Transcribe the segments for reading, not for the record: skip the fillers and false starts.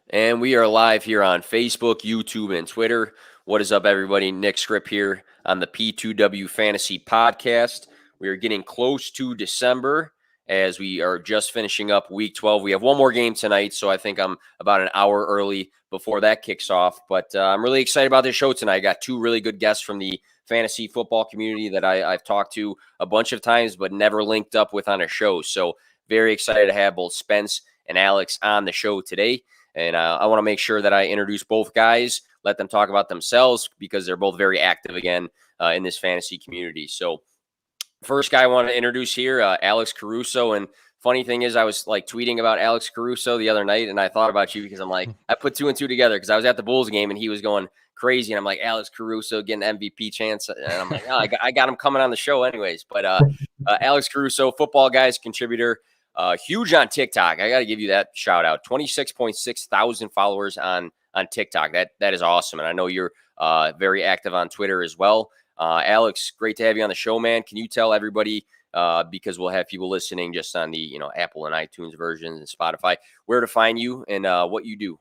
And we are live here on Facebook, YouTube, and Twitter. What is up, everybody? Nick Scripp here on the P2W Fantasy Podcast. We are getting close to December as we are just finishing up Week 12. We have one more game tonight, so I think I'm about an hour early before that kicks off. But I'm really excited about this show tonight. I got two really good guests from the fantasy football community that I've talked to a bunch of times but never linked up with on a show. So very excited to have both Spence and Alex on the show today. And I want to make sure that I introduce both guys, let them talk about themselves because they're both very active again in this fantasy community. So first guy I want to introduce here, Alex Caruso. And funny thing is I was like tweeting about Alex Caruso the other night, and I thought about you because I'm like, I put two and two together because I was at the Bulls game and he was going crazy. And I'm like, Alex Caruso getting MVP chance. And I'm like, oh, I got him coming on the show anyways. But Alex Caruso, Football Guys contributor. Huge on TikTok. I got to give you that shout out. 26.6 thousand followers on TikTok. That is awesome. And I know you're very active on Twitter as well. Alex, great to have you on the show, man. Can you tell everybody, because we'll have people listening just on the Apple and iTunes versions and Spotify, where to find you and what you do?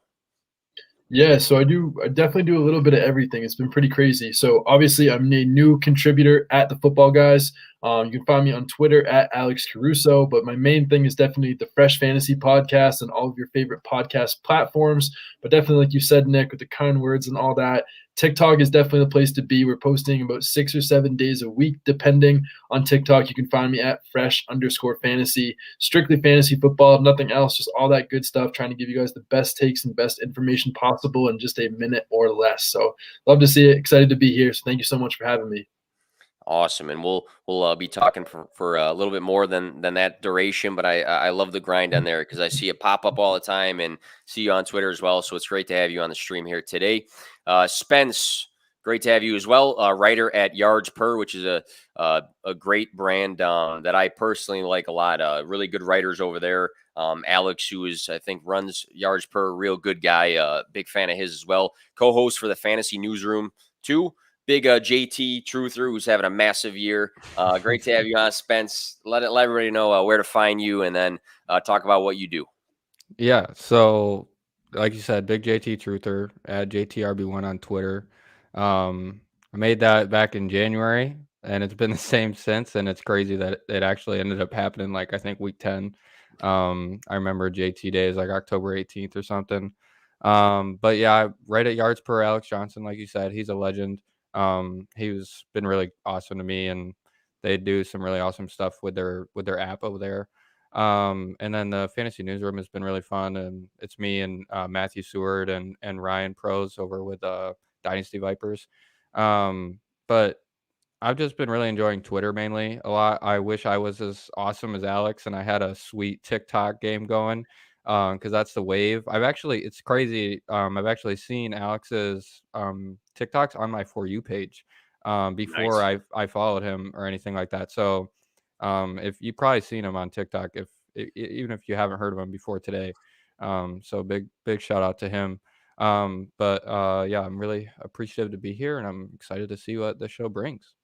Yeah, so I definitely do a little bit of everything. It's been pretty crazy. So obviously I'm a new contributor at the Football Guys. You can find me on Twitter at Alex Caruso, but my main thing is definitely the Fresh Fantasy Podcast and all of your favorite podcast platforms. But definitely, like you said, Nick, with the kind words and all that, TikTok is definitely the place to be. We're posting about 6 or 7 days a week, depending on TikTok. You can find me at fresh_fantasy, strictly fantasy football, nothing else, just all that good stuff, trying to give you guys the best takes and best information possible in just a minute or less. So love to see it. Excited to be here. So thank you so much for having me. Awesome. And we'll be talking for a little bit more than that duration, but I love the grind on there because I see it pop up all the time and see you on Twitter as well. So it's great to have you on the stream here today. Spence, great to have you as well. Writer at Yards Per, which is a great brand that I personally like a lot. Really good writers over there. Alex, who I think runs Yards Per, real good guy. Big fan of his as well. Co-host for the Fantasy Newsroom too. Big JT Truther, who's having a massive year. Great to have you on, Spence. Let everybody know where to find you, and then talk about what you do. Yeah, so like you said, big JT Truther at JTRB1 on Twitter. I made that back in January, and it's been the same since. And it's crazy that it actually ended up happening like I think week 10. I remember JT days like October 18th or something. But yeah, I write at Yards Per Alex Johnson, like you said, he's a legend. He's been really awesome to me, and they do some really awesome stuff with their app over there. And then the Fantasy Newsroom has been really fun, and it's me and Matthew Seward and Ryan Prose over with Dynasty Vipers. But I've just been really enjoying Twitter mainly a lot. I wish I was as awesome as Alex and I had a sweet TikTok game going. Because that's the wave. It's crazy. I've actually seen Alex's TikToks on my For You page before Nice. I followed him or anything like that. So if you've probably seen him on TikTok, even if you haven't heard of him before today. So big shout out to him. But yeah, I'm really appreciative to be here, and I'm excited to see what the show brings.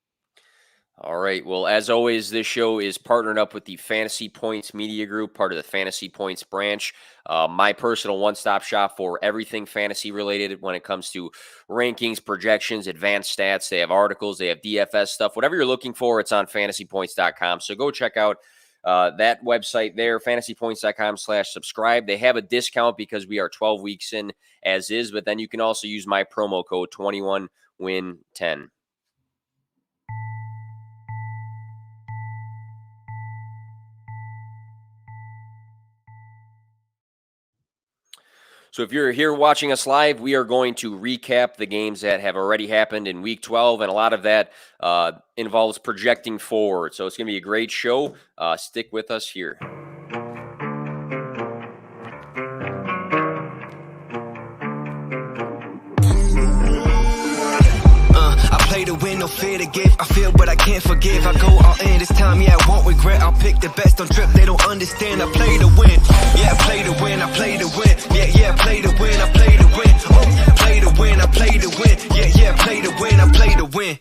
All right. Well, as always, this show is partnered up with the Fantasy Points Media Group, part of the Fantasy Points branch. My personal one-stop shop for everything fantasy related when it comes to rankings, projections, advanced stats. They have articles, they have DFS stuff. Whatever you're looking for, it's on fantasypoints.com. So go check out that website there, fantasypoints.com/subscribe. They have a discount because we are 12 weeks in as is, but then you can also use my promo code 21WIN10. So if you're here watching us live, we are going to recap the games that have already happened in Week 12, and a lot of that involves projecting forward. So it's going to be a great show. Stick with us here. Play to win, no fear to give. I feel but I can't forgive. I go all in this time, yeah, I won't regret. I'll pick the best on trip, they don't understand. I play to win, yeah, I play to win, I play to win. Yeah, I play to win, I play to win. Oh, play to win, I play to win. Yeah, I play to win, I play to win.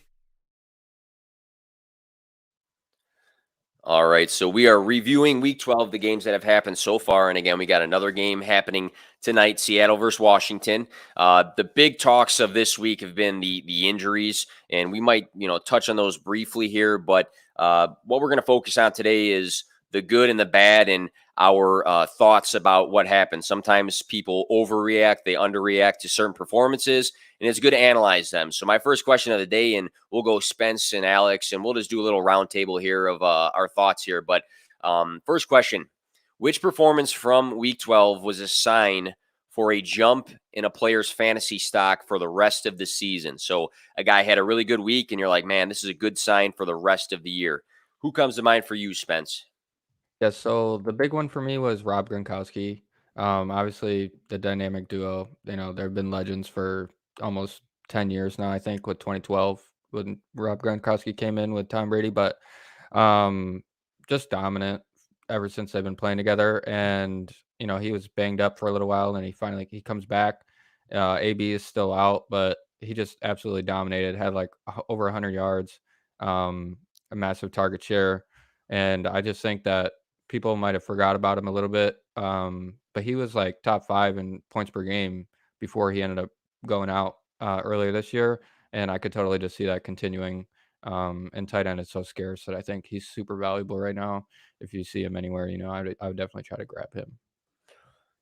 All right, so we are reviewing Week 12, the games that have happened so far, and again, we got another game happening tonight: Seattle versus Washington. The big talks of this week have been the injuries, and we might touch on those briefly here. But what we're going to focus on today is the good and the bad, and our thoughts about what happened. Sometimes people overreact, they underreact to certain performances, and it's good to analyze them. So my first question of the day, and we'll go Spence and Alex, and we'll just do a little roundtable here of our thoughts here. But first question, which performance from Week 12 was a sign for a jump in a player's fantasy stock for the rest of the season? So a guy had a really good week, and you're like, man, this is a good sign for the rest of the year. Who comes to mind for you, Spence? Yeah, so the big one for me was Rob Gronkowski. Obviously, the dynamic duo, they've been legends for almost 10 years now, I think, with 2012 when Rob Gronkowski came in with Tom Brady, but just dominant ever since they've been playing together. And, he was banged up for a little while, and he comes back. AB is still out, but he just absolutely dominated, had like over 100 yards, a massive target share. And I just think that people might have forgot about him a little bit, but he was like top 5 in points per game before he ended up going out earlier this year, and I could totally just see that continuing. And tight end is so scarce that I think he's super valuable right now. If you see him anywhere, I would definitely try to grab him.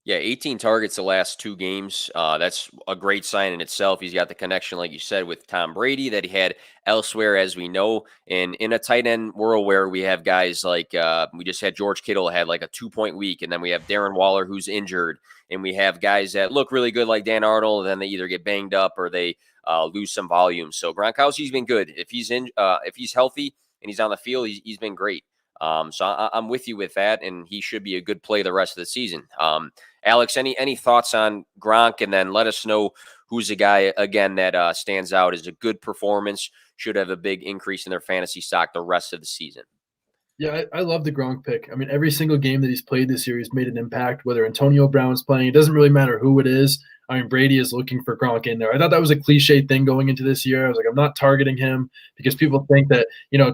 Yeah, 18 targets the last 2 games. That's a great sign in itself. He's got the connection, like you said, with Tom Brady that he had elsewhere, as we know. And in a tight end world where we have guys like we just had George Kittle had like a 2-point week, and then we have Darren Waller who's injured, and we have guys that look really good like Dan Arnold, and then they either get banged up or they lose some volume. So Gronkowski's been good. If he's healthy and he's on the field, he's been great. So I'm with you with that, and he should be a good play the rest of the season. Alex, any thoughts on Gronk? And then let us know who's a guy, again, that stands out as a good performance, should have a big increase in their fantasy stock the rest of the season. Yeah, I love the Gronk pick. I mean, every single game that he's played this year, he's made an impact, whether Antonio Brown's playing. It doesn't really matter who it is. I mean, Brady is looking for Gronk in there. I thought that was a cliche thing going into this year. I was like, I'm not targeting him because people think that,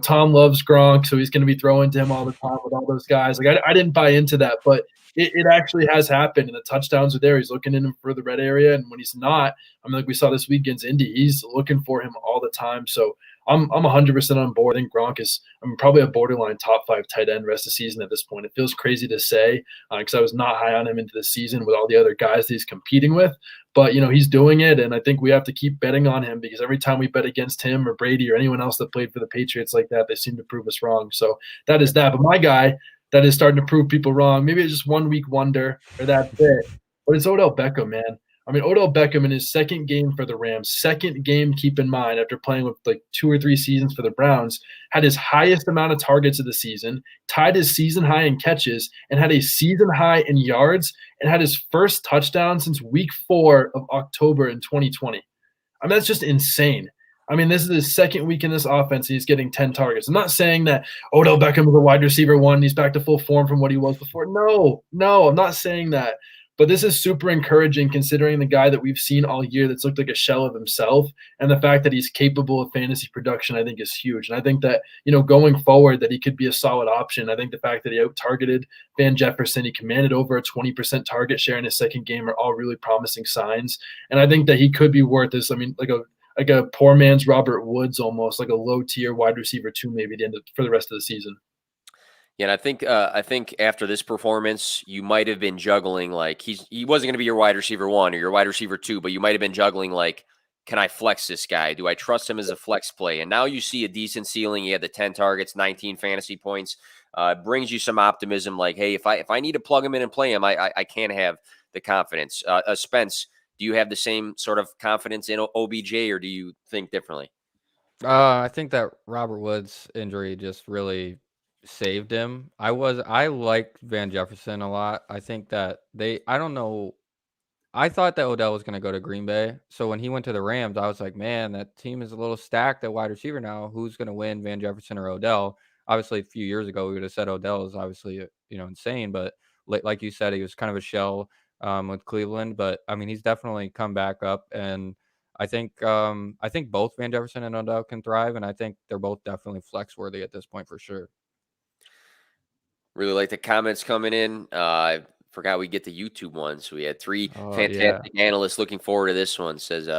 Tom loves Gronk, so he's going to be throwing to him all the time with all those guys. Like, I didn't buy into that, but it actually has happened, and the touchdowns are there. He's looking in him for the red area, and when he's not, I mean, like we saw this week against Indy, he's looking for him all the time. So I'm 100% on board. I think Gronk is probably a borderline top 5 tight end rest of the season at this point. It feels crazy to say because I was not high on him into the season with all the other guys that he's competing with. But, he's doing it, and I think we have to keep betting on him because every time we bet against him or Brady or anyone else that played for the Patriots like that, they seem to prove us wrong. So that is that. But my guy that is starting to prove people wrong, maybe it's just 1 week wonder or that's it, but it's Odell Beckham, man. I mean, Odell Beckham in his second game for the Rams, second game, keep in mind, after playing with like 2 or 3 seasons for the Browns, had his highest amount of targets of the season, tied his season high in catches, and had a season high in yards, and had his first touchdown since week 4 of October in 2020. I mean, that's just insane. I mean, this is his second week in this offense. He's getting 10 targets. I'm not saying that Odell Beckham is a wide receiver 1. He's back to full form from what he was before. No, I'm not saying that. But this is super encouraging considering the guy that we've seen all year that's looked like a shell of himself, and the fact that he's capable of fantasy production, I think, is huge. And I think that, going forward, that he could be a solid option. I think the fact that he out-targeted Van Jefferson, he commanded over a 20% target share in his second game are all really promising signs. And I think that he could be worth this. I mean, like a poor man's Robert Woods, almost like a low-tier wide receiver 2 maybe for the rest of the season. Yeah, and I think after this performance, you might have been juggling like he wasn't going to be your wide receiver 1 or your wide receiver 2, but you might have been juggling like, can I flex this guy? Do I trust him as a flex play? And now you see a decent ceiling. He had the 10 targets, 19 fantasy points. Brings you some optimism. Like, hey, if I need to plug him in and play him, I can have the confidence. Spence, do you have the same sort of confidence in OBJ, or do you think differently? I think that Robert Woods injury just really saved him. I liked Van Jefferson a lot. I think that I don't know. I thought that Odell was going to go to Green Bay. So when he went to the Rams, I was like, man, that team is a little stacked at wide receiver now. Who's going to win, Van Jefferson or Odell? Obviously, a few years ago, we would have said Odell is obviously, insane. But like you said, he was kind of a shell with Cleveland. But, I mean, he's definitely come back up. And I think both Van Jefferson and Odell can thrive. And I think they're both definitely flex worthy at this point for sure. Really like the comments coming in. I forgot we get the YouTube one. So we had three fantastic analysts looking forward to this one. Says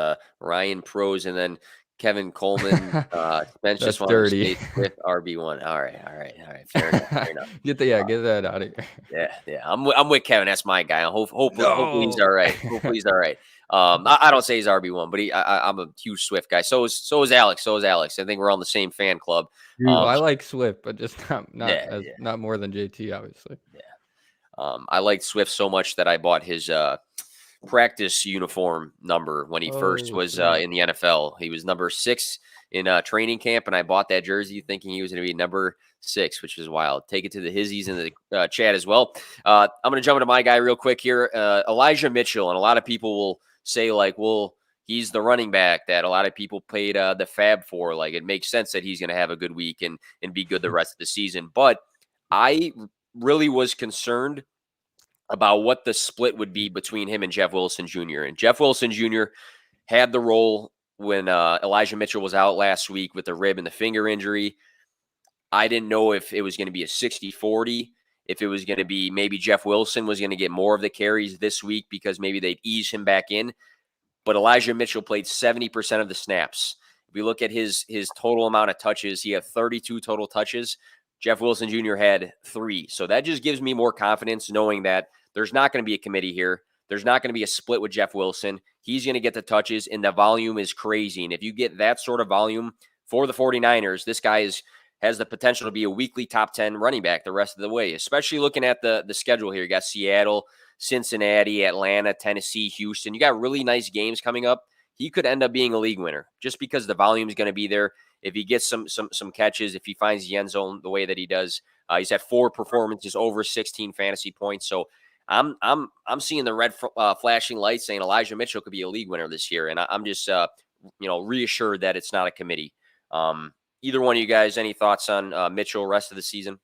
Ryan Pros, and then Kevin Coleman. Spence just wanted to say Swift RB1. All right. Fair enough. Get that out of here. Yeah. I'm with Kevin. That's my guy. Hopefully he's all right. Hopefully he's all right. I don't say he's RB1, but I'm a huge Swift guy. So is Alex. I think we're on the same fan club. I like Swift, but just not more than JT, obviously. Yeah. I liked Swift so much that I bought his practice uniform number when he first was in the NFL. He was number 6 in training camp, and I bought that jersey thinking he was going to be number 6, which is wild. Take it to the hizzies in the chat as well. I'm going to jump into my guy real quick here. Elijah Mitchell, and a lot of people will say, like, well, he's the running back that a lot of people paid the fab for. Like, it makes sense that he's going to have a good week and be good the rest of the season. But I really was concerned about what the split would be between him and Jeff Wilson Jr. And Jeff Wilson Jr. had the role when Elijah Mitchell was out last week with the rib and the finger injury. I didn't know if it was going to be a 60-40, if it was going to be maybe Jeff Wilson was going to get more of the carries this week because maybe they'd ease him back in. But Elijah Mitchell played 70% of the snaps. If we look at his total amount of touches, he had 32 total touches. Jeff Wilson Jr. had 3. So that just gives me more confidence knowing that there's not going to be a committee here. There's not going to be a split with Jeff Wilson. He's going to get the touches, and the volume is crazy. And if you get that sort of volume for the 49ers, this guy has the potential to be a weekly top 10 running back the rest of the way, especially looking at the schedule here. You got Seattle, Cincinnati, Atlanta, Tennessee, Houston. You got really nice games coming up. He could end up being a league winner just because the volume is going to be there. If he gets some catches, if he finds the end zone the way that he does, he's had 4 performances over 16 fantasy points. So I'm seeing the red flashing lights saying Elijah Mitchell could be a league winner this year, and I'm just reassured that it's not a committee. Either one of you guys, any thoughts on Mitchell rest of the season?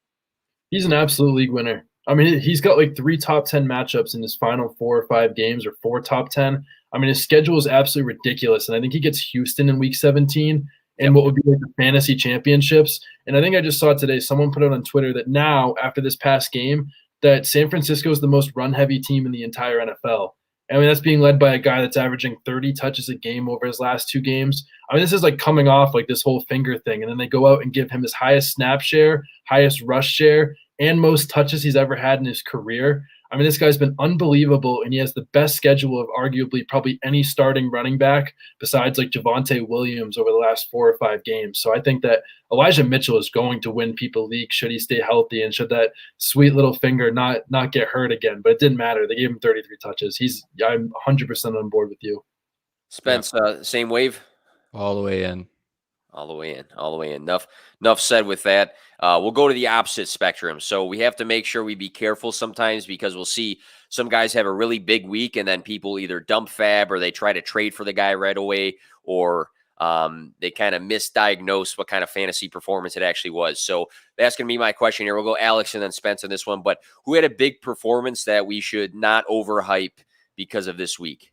He's an absolute league winner. I mean, he's got like 3 top 10 matchups in his final 4 or 5 games, or 4 top 10. I mean, his schedule is absolutely ridiculous, and I think he gets Houston in week 17 and what would be like the fantasy championships. And I think I just saw today someone put out on Twitter that now, after this past game, that San Francisco is the most run-heavy team in the entire NFL. I mean, that's being led by a guy that's averaging 30 touches a game over his last 2 games. I mean, this is like coming off like this whole finger thing, and then they go out and give him his highest snap share, highest rush share, and most touches he's ever had in his career. I mean, this guy's been unbelievable, and he has the best schedule of arguably probably any starting running back besides like Javonte Williams over the last 4 or 5 games. So I think that Elijah Mitchell is going to win people leagues should he stay healthy and should that sweet little finger not get hurt again. But it didn't matter. They gave him 33 touches. I'm 100% on board with you. Spence, same wave? All the way in. All the way in. Enough said with that. We'll go to the opposite spectrum. So we have to make sure we be careful sometimes because we'll see some guys have a really big week and then people either dump fab or they try to trade for the guy right away, or they kind of misdiagnose what kind of fantasy performance it actually was. So that's going to be my question here. We'll go Alex and then Spence on this one. But who had a big performance that we should not overhype because of this week?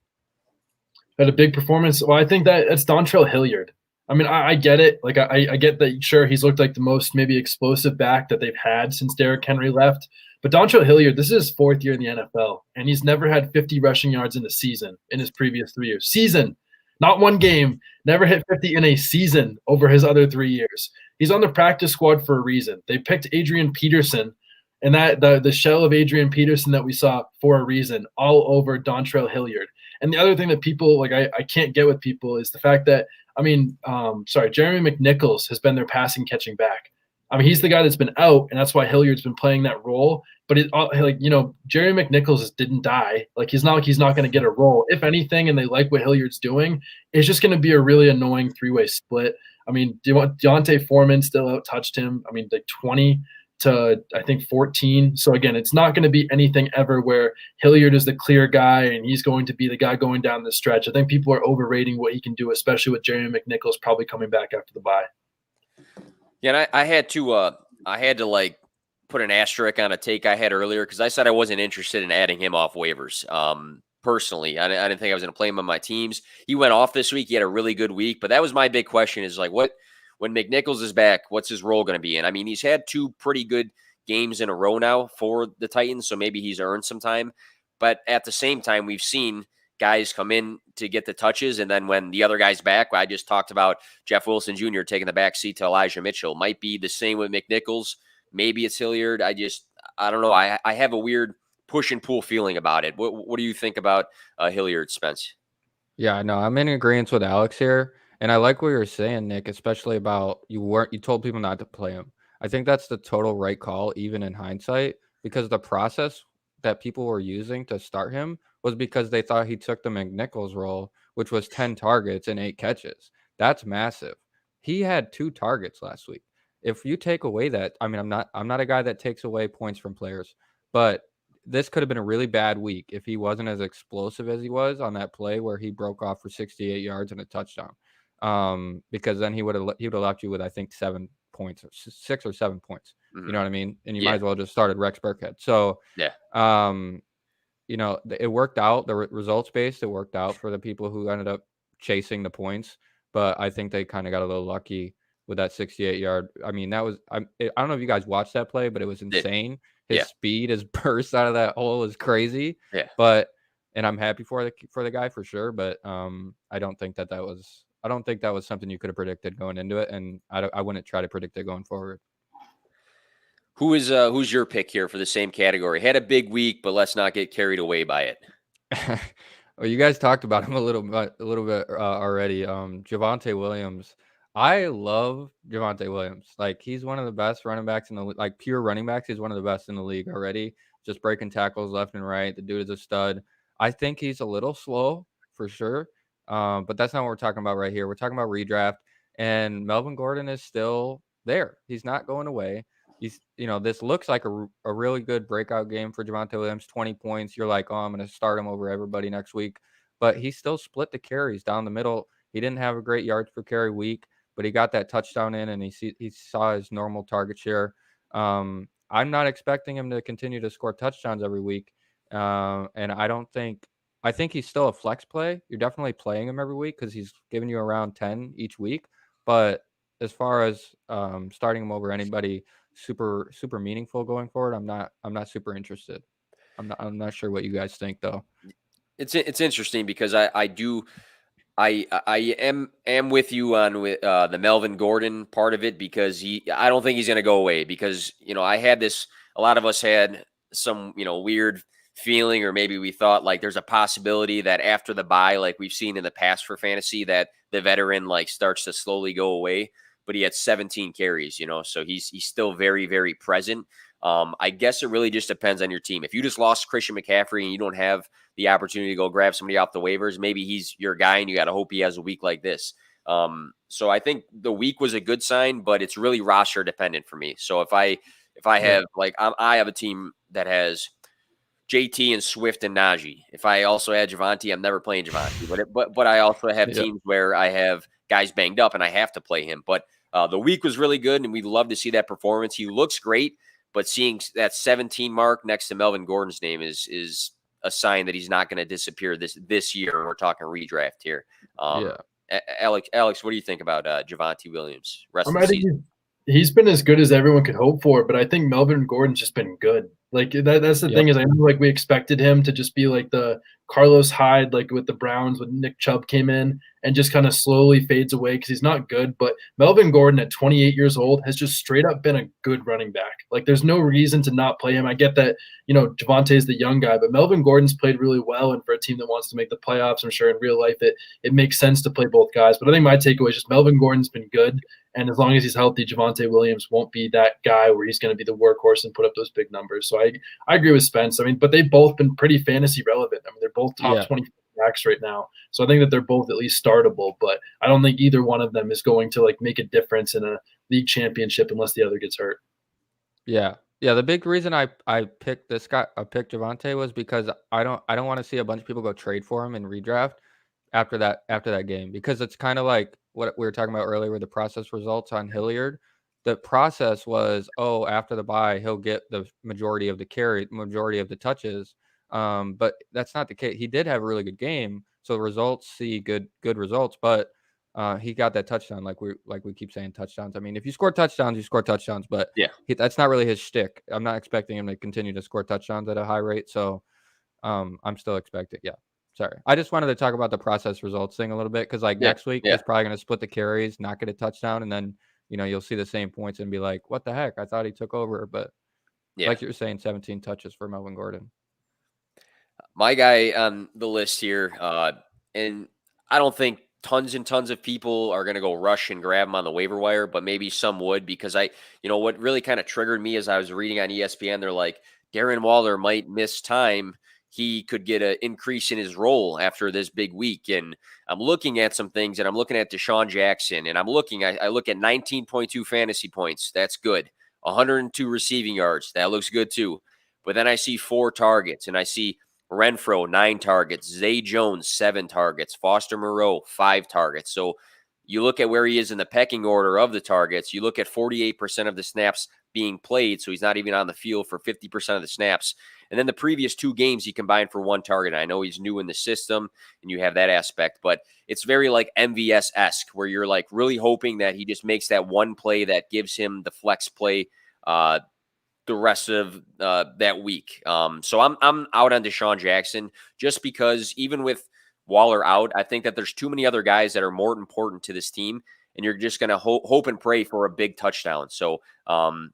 Had a big performance? Well, I think that's Dontrell Hilliard. I mean, I get it. Like, I get that, sure, he's looked like the most maybe explosive back that they've had since Derrick Henry left. But Dontrell Hilliard, this is his 4th year in the NFL, and he's never had 50 rushing yards in a season in his previous 3 years. Season, not one game, never hit 50 in a season over his other 3 years. He's on the practice squad for a reason. They picked Adrian Peterson, and that the shell of Adrian Peterson that we saw for a reason, all over Dontrell Hilliard. And the other thing that people, like, I can't get with people is the fact that, Jeremy McNichols has been their passing catching back. I mean, he's the guy that's been out, and that's why Hilliard's been playing that role. But Jeremy McNichols didn't die. Like, he's not going to get a role. If anything, and they like what Hilliard's doing, it's just going to be a really annoying 3-way split. I mean, Deontay Foreman still out-touched him. I mean, like 20 to, I think, 14. So, again, it's not going to be anything ever where Hilliard is the clear guy and he's going to be the guy going down the stretch. I think people are overrating what he can do, especially with Jeremy McNichols probably coming back after the bye. Yeah, and I had to like put an asterisk on a take I had earlier because I said I wasn't interested in adding him off waivers. Personally, I didn't think I was going to play him on my teams. He went off this week. He had a really good week, but that was my big question is like, when McNichols is back, what's his role going to be? And I mean, he's had 2 pretty good games in a row now for the Titans, so maybe he's earned some time. But at the same time, we've seen guys come in to get the touches, and then when the other guy's back, I just talked about Jeff Wilson Jr. taking the back seat to Elijah Mitchell. Might be the same with McNichols. Maybe it's Hilliard. I don't know. I have a weird push and pull feeling about it. What do you think about Hilliard, Spence? Yeah, no, I'm in agreement with Alex here. And I like what you're saying, Nick, especially about you told people not to play him. I think that's the total right call, even in hindsight, because the process that people were using to start him was because they thought he took the McNichols role, which was 10 targets and 8 catches. That's massive. He had 2 targets last week. If you take away that, I mean, I'm not a guy that takes away points from players, but this could have been a really bad week if he wasn't as explosive as he was on that play where he broke off for 68 yards and a touchdown. Because then he would have left you with, I think, 7 points or 6 or 7 points. Mm-hmm. You know what I mean? And you might as well just started Rex Burkhead. So, it worked out. The results based, it worked out for the people who ended up chasing the points. But I think they kind of got a little lucky with that 68-yard. I mean, that was I don't know if you guys watched that play, but it was insane. His speed, his burst out of that hole is crazy. Yeah. And I'm happy for the guy for sure. But I don't think that was something you could have predicted going into it, and I wouldn't try to predict it going forward. Who's your pick here for the same category? Had a big week, but let's not get carried away by it. Well, you guys talked about him a little bit already. Javonte Williams. I love Javonte Williams. Like, he's one of the best running backs in the like pure running backs. He's one of the best in the league already. Just breaking tackles left and right. The dude is a stud. I think he's a little slow for sure. But that's not what we're talking about right here. We're talking about redraft, and Melvin Gordon is still there. He's not going away. This looks like a really good breakout game for Javonte Williams, 20 points. You're like, oh, I'm going to start him over everybody next week. But he still split the carries down the middle. He didn't have a great yards per carry week, but he got that touchdown in, and he saw his normal target share. I'm not expecting him to continue to score touchdowns every week. And I think he's still a flex play. You're definitely playing him every week because he's giving you around 10 each week. But as far as starting him over anybody super meaningful going forward, I'm not super interested. I'm not sure what you guys think though. It's interesting because I am with you on the Melvin Gordon part of it, because I don't think he's going to go away, because I had this, a lot of us had some weird feeling, or maybe we thought like there's a possibility that after the bye, like we've seen in the past for fantasy, that the veteran like starts to slowly go away. But he had 17 carries, so he's still very, very present. I guess it really just depends on your team. If you just lost Christian McCaffrey and you don't have the opportunity to go grab somebody off the waivers, maybe he's your guy and you got to hope he has a week like this. So I think the week was a good sign, but it's really roster dependent for me. So if I have I have a team that has JT and Swift and Najee. If I also had Javonte, I'm never playing Javonte. But I also have teams where I have guys banged up and I have to play him. But the week was really good, and we'd love to see that performance. He looks great, but seeing that 17 mark next to Melvin Gordon's name is a sign that he's not going to disappear this year. We're talking redraft here. Alex, what do you think about Javonte Williams? He's been as good as everyone could hope for, but I think Melvin Gordon's just been good. Like that's the thing is, I know like we expected him to just be like the Carlos Hyde, like with the Browns when Nick Chubb came in, and just kind of slowly fades away because he's not good. But Melvin Gordon at 28 years old has just straight up been a good running back. Like there's no reason to not play him. I get that, Javonte is the young guy, but Melvin Gordon's played really well. And for a team that wants to make the playoffs, I'm sure in real life it makes sense to play both guys. But I think my takeaway is just Melvin Gordon's been good. And as long as he's healthy, Javonte Williams won't be that guy where he's going to be the workhorse and put up those big numbers. So I agree with Spence. I mean, but they've both been pretty fantasy relevant. I mean, they're both top 20 backs right now. So I think that they're both at least startable, but I don't think either one of them is going to like make a difference in a league championship unless the other gets hurt. Yeah. Yeah. The big reason I picked this guy, I picked Javonte, was because I don't want to see a bunch of people go trade for him in redraft after that game, because it's kind of like what we were talking about earlier with the process results on Hilliard. The process was, after the bye, he'll get the majority of the touches. But that's not the case. He did have a really good game. So the results see good results, but he got that touchdown. Like we keep saying touchdowns. I mean, if you score touchdowns, you score touchdowns, but Yeah. that's not really his shtick. I'm not expecting him to continue to score touchdowns at a high rate. So I'm still expecting. Yeah. Sorry. I just wanted to talk about the process results thing a little bit because next week he's probably going to split the carries, not get a touchdown, and then you'll see the same points and be like, what the heck? I thought he took over, but like you were saying, 17 touches for Melvin Gordon. My guy on the list here, and I don't think tons and tons of people are going to go rush and grab him on the waiver wire, but maybe some would because what really kind of triggered me as I was reading on ESPN, they're like, Darren Waller might miss time. He could get an increase in his role after this big week. And I'm looking at some things, and I'm looking at Deshaun Jackson, and I look at 19.2 fantasy points. That's good. 102 receiving yards. That looks good too. But then I see 4 targets, and I see Renfro, 9 targets. Zay Jones, 7 targets. Foster Moreau, 5 targets. So you look at where he is in the pecking order of the targets. You look at 48% of the snaps being played, so he's not even on the field for 50% of the snaps. And then the previous 2 games, he combined for 1 target. I know he's new in the system, and you have that aspect, but it's very like MVS-esque, where you're like really hoping that he just makes that one play that gives him the flex play the rest of that week. So I'm out on Deshaun Jackson just because even with Waller out, I think that there's too many other guys that are more important to this team, and you're just going to hope and pray for a big touchdown. So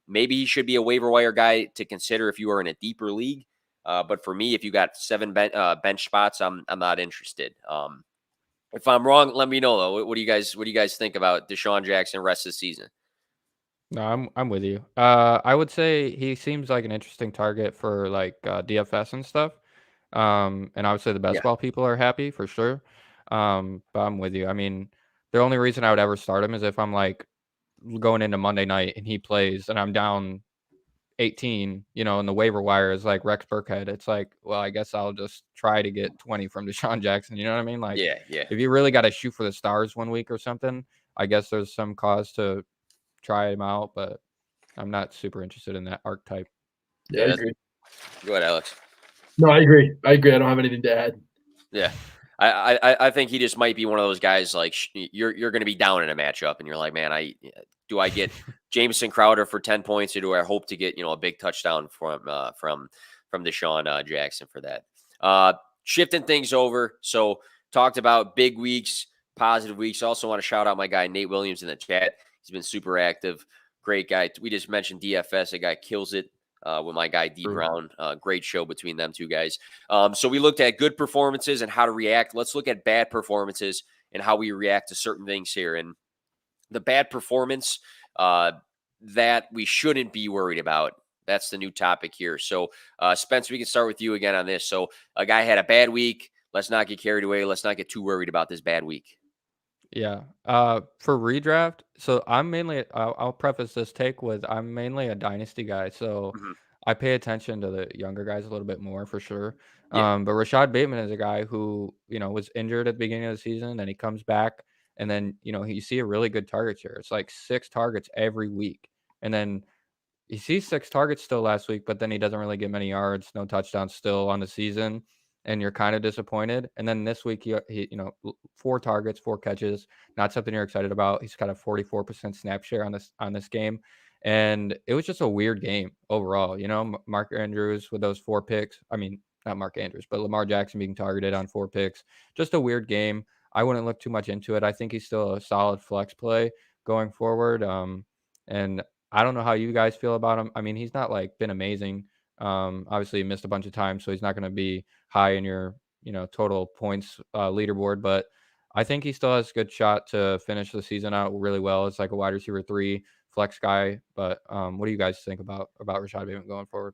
maybe he should be a waiver wire guy to consider if you are in a deeper league. But for me, if you got 7 bench spots, I'm not interested. If I'm wrong, let me know though. What do you guys think about Deshaun Jackson rest of the season? No, I'm with you. I would say he seems like an interesting target for like DFS and stuff. And obviously the best ball people are happy for sure. But I'm with you. I mean, the only reason I would ever start him is if I'm like going into Monday night and he plays and I'm down 18, and the waiver wire is like Rex Burkhead. It's like, well, I guess I'll just try to get 20 from Deshaun Jackson. You know what I mean? Like, if you really got to shoot for the stars one week or something, I guess there's some cause to try him out, but I'm not super interested in that archetype. Yeah, I agree. Go ahead, Alex. No, I agree. I don't have anything to add. Yeah. I think he just might be one of those guys like you're going to be down in a matchup and you're like, man, do I get Jameson Crowder for 10 points or do I hope to get, a big touchdown from Deshaun Jackson for that? Shifting things over. So talked about big weeks, positive weeks. Also want to shout out my guy, Nate Williams in the chat. He's been super active. Great guy. We just mentioned DFS. A guy kills it with my guy, D Brown. Great show between them 2 guys. So we looked at good performances and how to react. Let's look at bad performances and how we react to certain things here. And the bad performance that we shouldn't be worried about. That's the new topic here. So, Spence, we can start with you again on this. So a guy had a bad week. Let's not get carried away. Let's not get too worried about this bad week. Yeah. For redraft, so I'm mainly, I'll preface this take with I'm mainly a dynasty guy. So I pay attention to the younger guys a little bit more for sure. Yeah. But Rashad Bateman is a guy who, was injured at the beginning of the season and he comes back and then, you see a really good target share. It's like 6 targets every week. And then you see 6 targets still last week, but then he doesn't really get many yards, no touchdowns still on the season. And you're kind of disappointed. And then this week, he 4 targets, 4 catches, not something you're excited about. He's got a 44% snap share on this game. And it was just a weird game overall. Mark Andrews with those 4 picks. I mean, not Mark Andrews, but Lamar Jackson being targeted on 4 picks. Just a weird game. I wouldn't look too much into it. I think he's still a solid flex play going forward. And I don't know how you guys feel about him. I mean, he's not like been amazing. Obviously he missed a bunch of time, so he's not going to be high in your, total points leaderboard, but I think he still has a good shot to finish the season out really well. It's like a wide receiver 3 flex guy, but what do you guys think about Rashad Bateman going forward?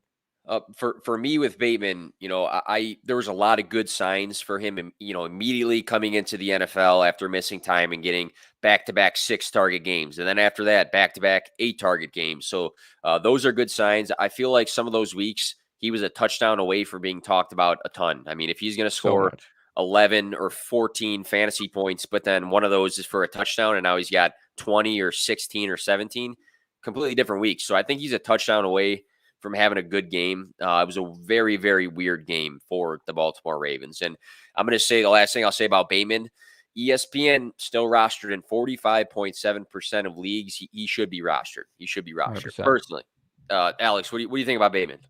For me with Bateman, there was a lot of good signs for him, immediately coming into the NFL after missing time and getting back-to-back 6 target games. And then after that, back-to-back 8 target games. So those are good signs. I feel like some of those weeks, he was a touchdown away from being talked about a ton. I mean, if he's going to score 11 or 14 fantasy points, but then one of those is for a touchdown, and now he's got 20 or 16 or 17, completely different weeks. So I think he's a touchdown away from having a good game. It was a very, very weird game for the Baltimore Ravens. And I'm going to say the last thing I'll say about Bateman ESPN still rostered in 45.7% of leagues. He should be rostered. He should be rostered 100%. personally. Alex, what do you think about Bateman?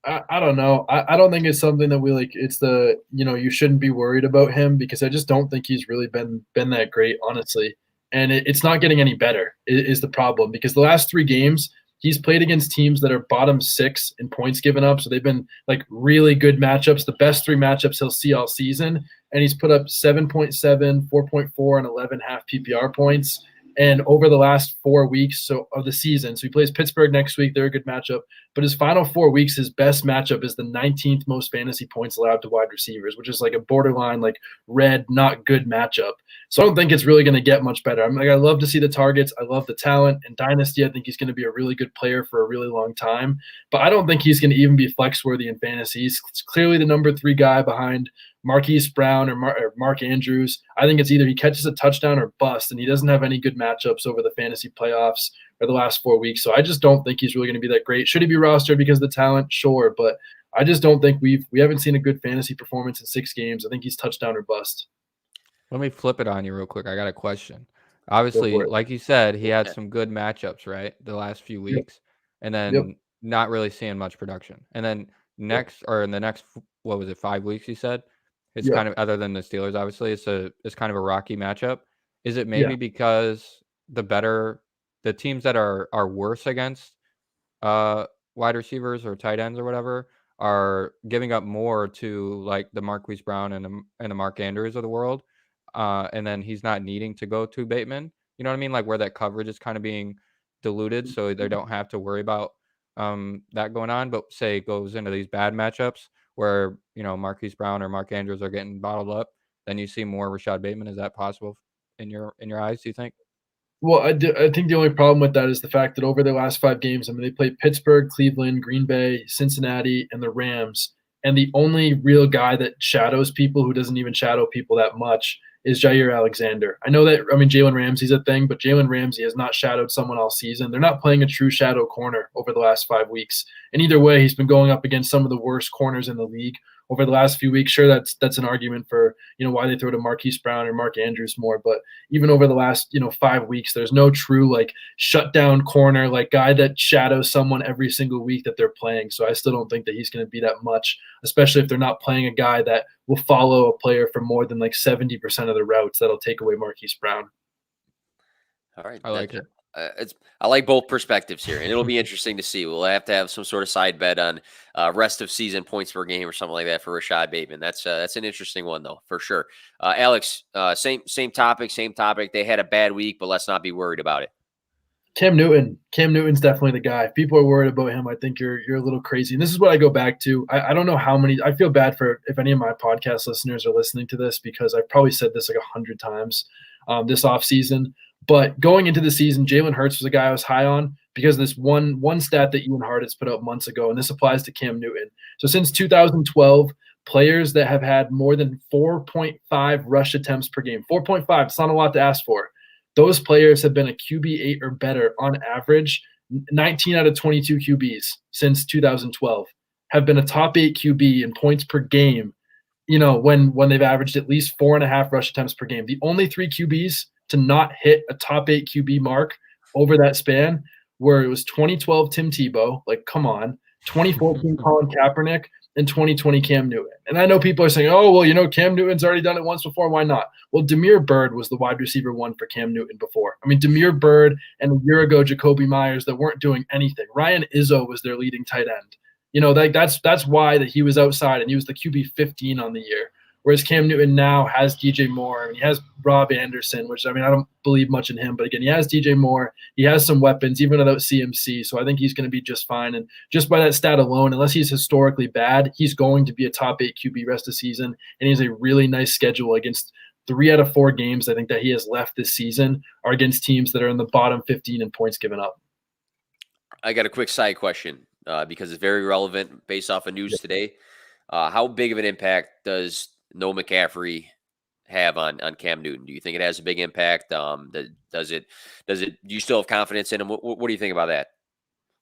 I don't know. I don't think it's something that we like. It's the, you shouldn't be worried about him, because I just don't think he's really been that great, honestly. And it's not getting any better is the problem, because the last 3 games he's played against teams that are bottom 6 in points given up. So they've been like really good matchups, the best 3 matchups he'll see all season. And he's put up 7.7, 4.4, and 11 half PPR points. And over the last 4 weeks of the season, so he plays Pittsburgh next week. They're a good matchup. But his final 4 weeks, his best matchup is the 19th most fantasy points allowed to wide receivers, which is like a borderline, like red, not good matchup. So I don't think it's really going to get much better. I love to see the targets. I love the talent. In Dynasty, I think he's going to be a really good player for a really long time. But I don't think he's going to even be flex worthy in fantasy. He's clearly the number 3 guy behind Marquise Brown or Mark Andrews. I think it's either he catches a touchdown or bust, and he doesn't have any good matchups over the fantasy playoffs or the last 4 weeks. So I just don't think he's really going to be that great. Should he be rostered because of the talent? Sure, but I just don't think we haven't seen a good fantasy performance in 6 games. I think he's touchdown or bust. Let me flip it on you real quick. I got a question. Obviously, like you said, he had some good matchups, right, the last few weeks, and then not really seeing much production. And then in the next, what was it, 5 weeks, you said? It's kind of, other than the Steelers, obviously, it's kind of a rocky matchup. Is it maybe because the teams that are worse against wide receivers or tight ends or whatever are giving up more to like the Marquise Brown and the Mark Andrews of the world, and then he's not needing to go to Bateman? You know what I mean? Like where that coverage is kind of being diluted, so they don't have to worry about that going on. But say it goes into these bad matchups where Marquise Brown or Mark Andrews are getting bottled up, then you see more Rashad Bateman. Is that possible in your eyes, do you think? Well, I think the only problem with that is the fact that over the last 5 games, they played Pittsburgh, Cleveland, Green Bay, Cincinnati, and the Rams. And the only real guy that shadows people, who doesn't even shadow people that much, is Jair Alexander. I know that, Jalen Ramsey's a thing, but Jalen Ramsey has not shadowed someone all season. They're not playing a true shadow corner over the last 5 weeks. And either way, he's been going up against some of the worst corners in the league over the last few weeks. Sure, that's an argument for, why they throw to Marquise Brown or Mark Andrews more. But even over the last, 5 weeks, there's no true like shutdown corner, like guy that shadows someone every single week that they're playing. So I still don't think that he's going to be that much, especially if they're not playing a guy that will follow a player for more than like 70% of the routes. That'll take away Marquise Brown. All right. I like it. I like both perspectives here, and it'll be interesting to see. We'll have to have some sort of side bet on rest of season points per game or something like that for Rashad Bateman. That's an interesting one, though, for sure. Alex, same topic. They had a bad week, but let's not be worried about it. Cam Newton's definitely the guy. If people are worried about him, I think you're a little crazy. And this is what I go back to. I don't know how many. I feel bad for if any of my podcast listeners are listening to this, because I've probably said this like 100 times this offseason. But going into the season, Jalen Hurts was a guy I was high on because of this one stat that Ian Hartitz put out months ago, and this applies to Cam Newton. So since 2012, players that have had more than 4.5 rush attempts per game, 4.5, it's not a lot to ask for. Those players have been a QB8 or better on average. 19 out of 22 QBs since 2012 have been a top 8 QB in points per game, when they've averaged at least 4.5 rush attempts per game. The only 3 QBs to not hit a top 8 QB mark over that span where it was 2012 Tim Tebow, like come on, 2014 Colin Kaepernick, and 2020 Cam Newton. And I know people are saying, oh, well, Cam Newton's already done it once before. Why not? Well, Damiere Byrd was the wide receiver 1 for Cam Newton before. Damiere Byrd and a year ago, Jacoby Myers that weren't doing anything. Ryan Izzo was their leading tight end. That's why that he was outside, and he was the QB 15 on the year. Whereas Cam Newton now has DJ Moore. He has Rob Anderson, which, I don't believe much in him. But, again, he has DJ Moore. He has some weapons, even without CMC. So I think he's going to be just fine. And just by that stat alone, unless he's historically bad, he's going to be a top 8 QB rest of the season. And he has a really nice schedule against 3 out of 4 games I think that he has left this season are against teams that are in the bottom 15 in points given up. I got a quick side question because it's very relevant based off of news today. How big of an impact does no McCaffrey have on Cam Newton? Do you think it has a big impact? Do you still have confidence in him? What do you think about that?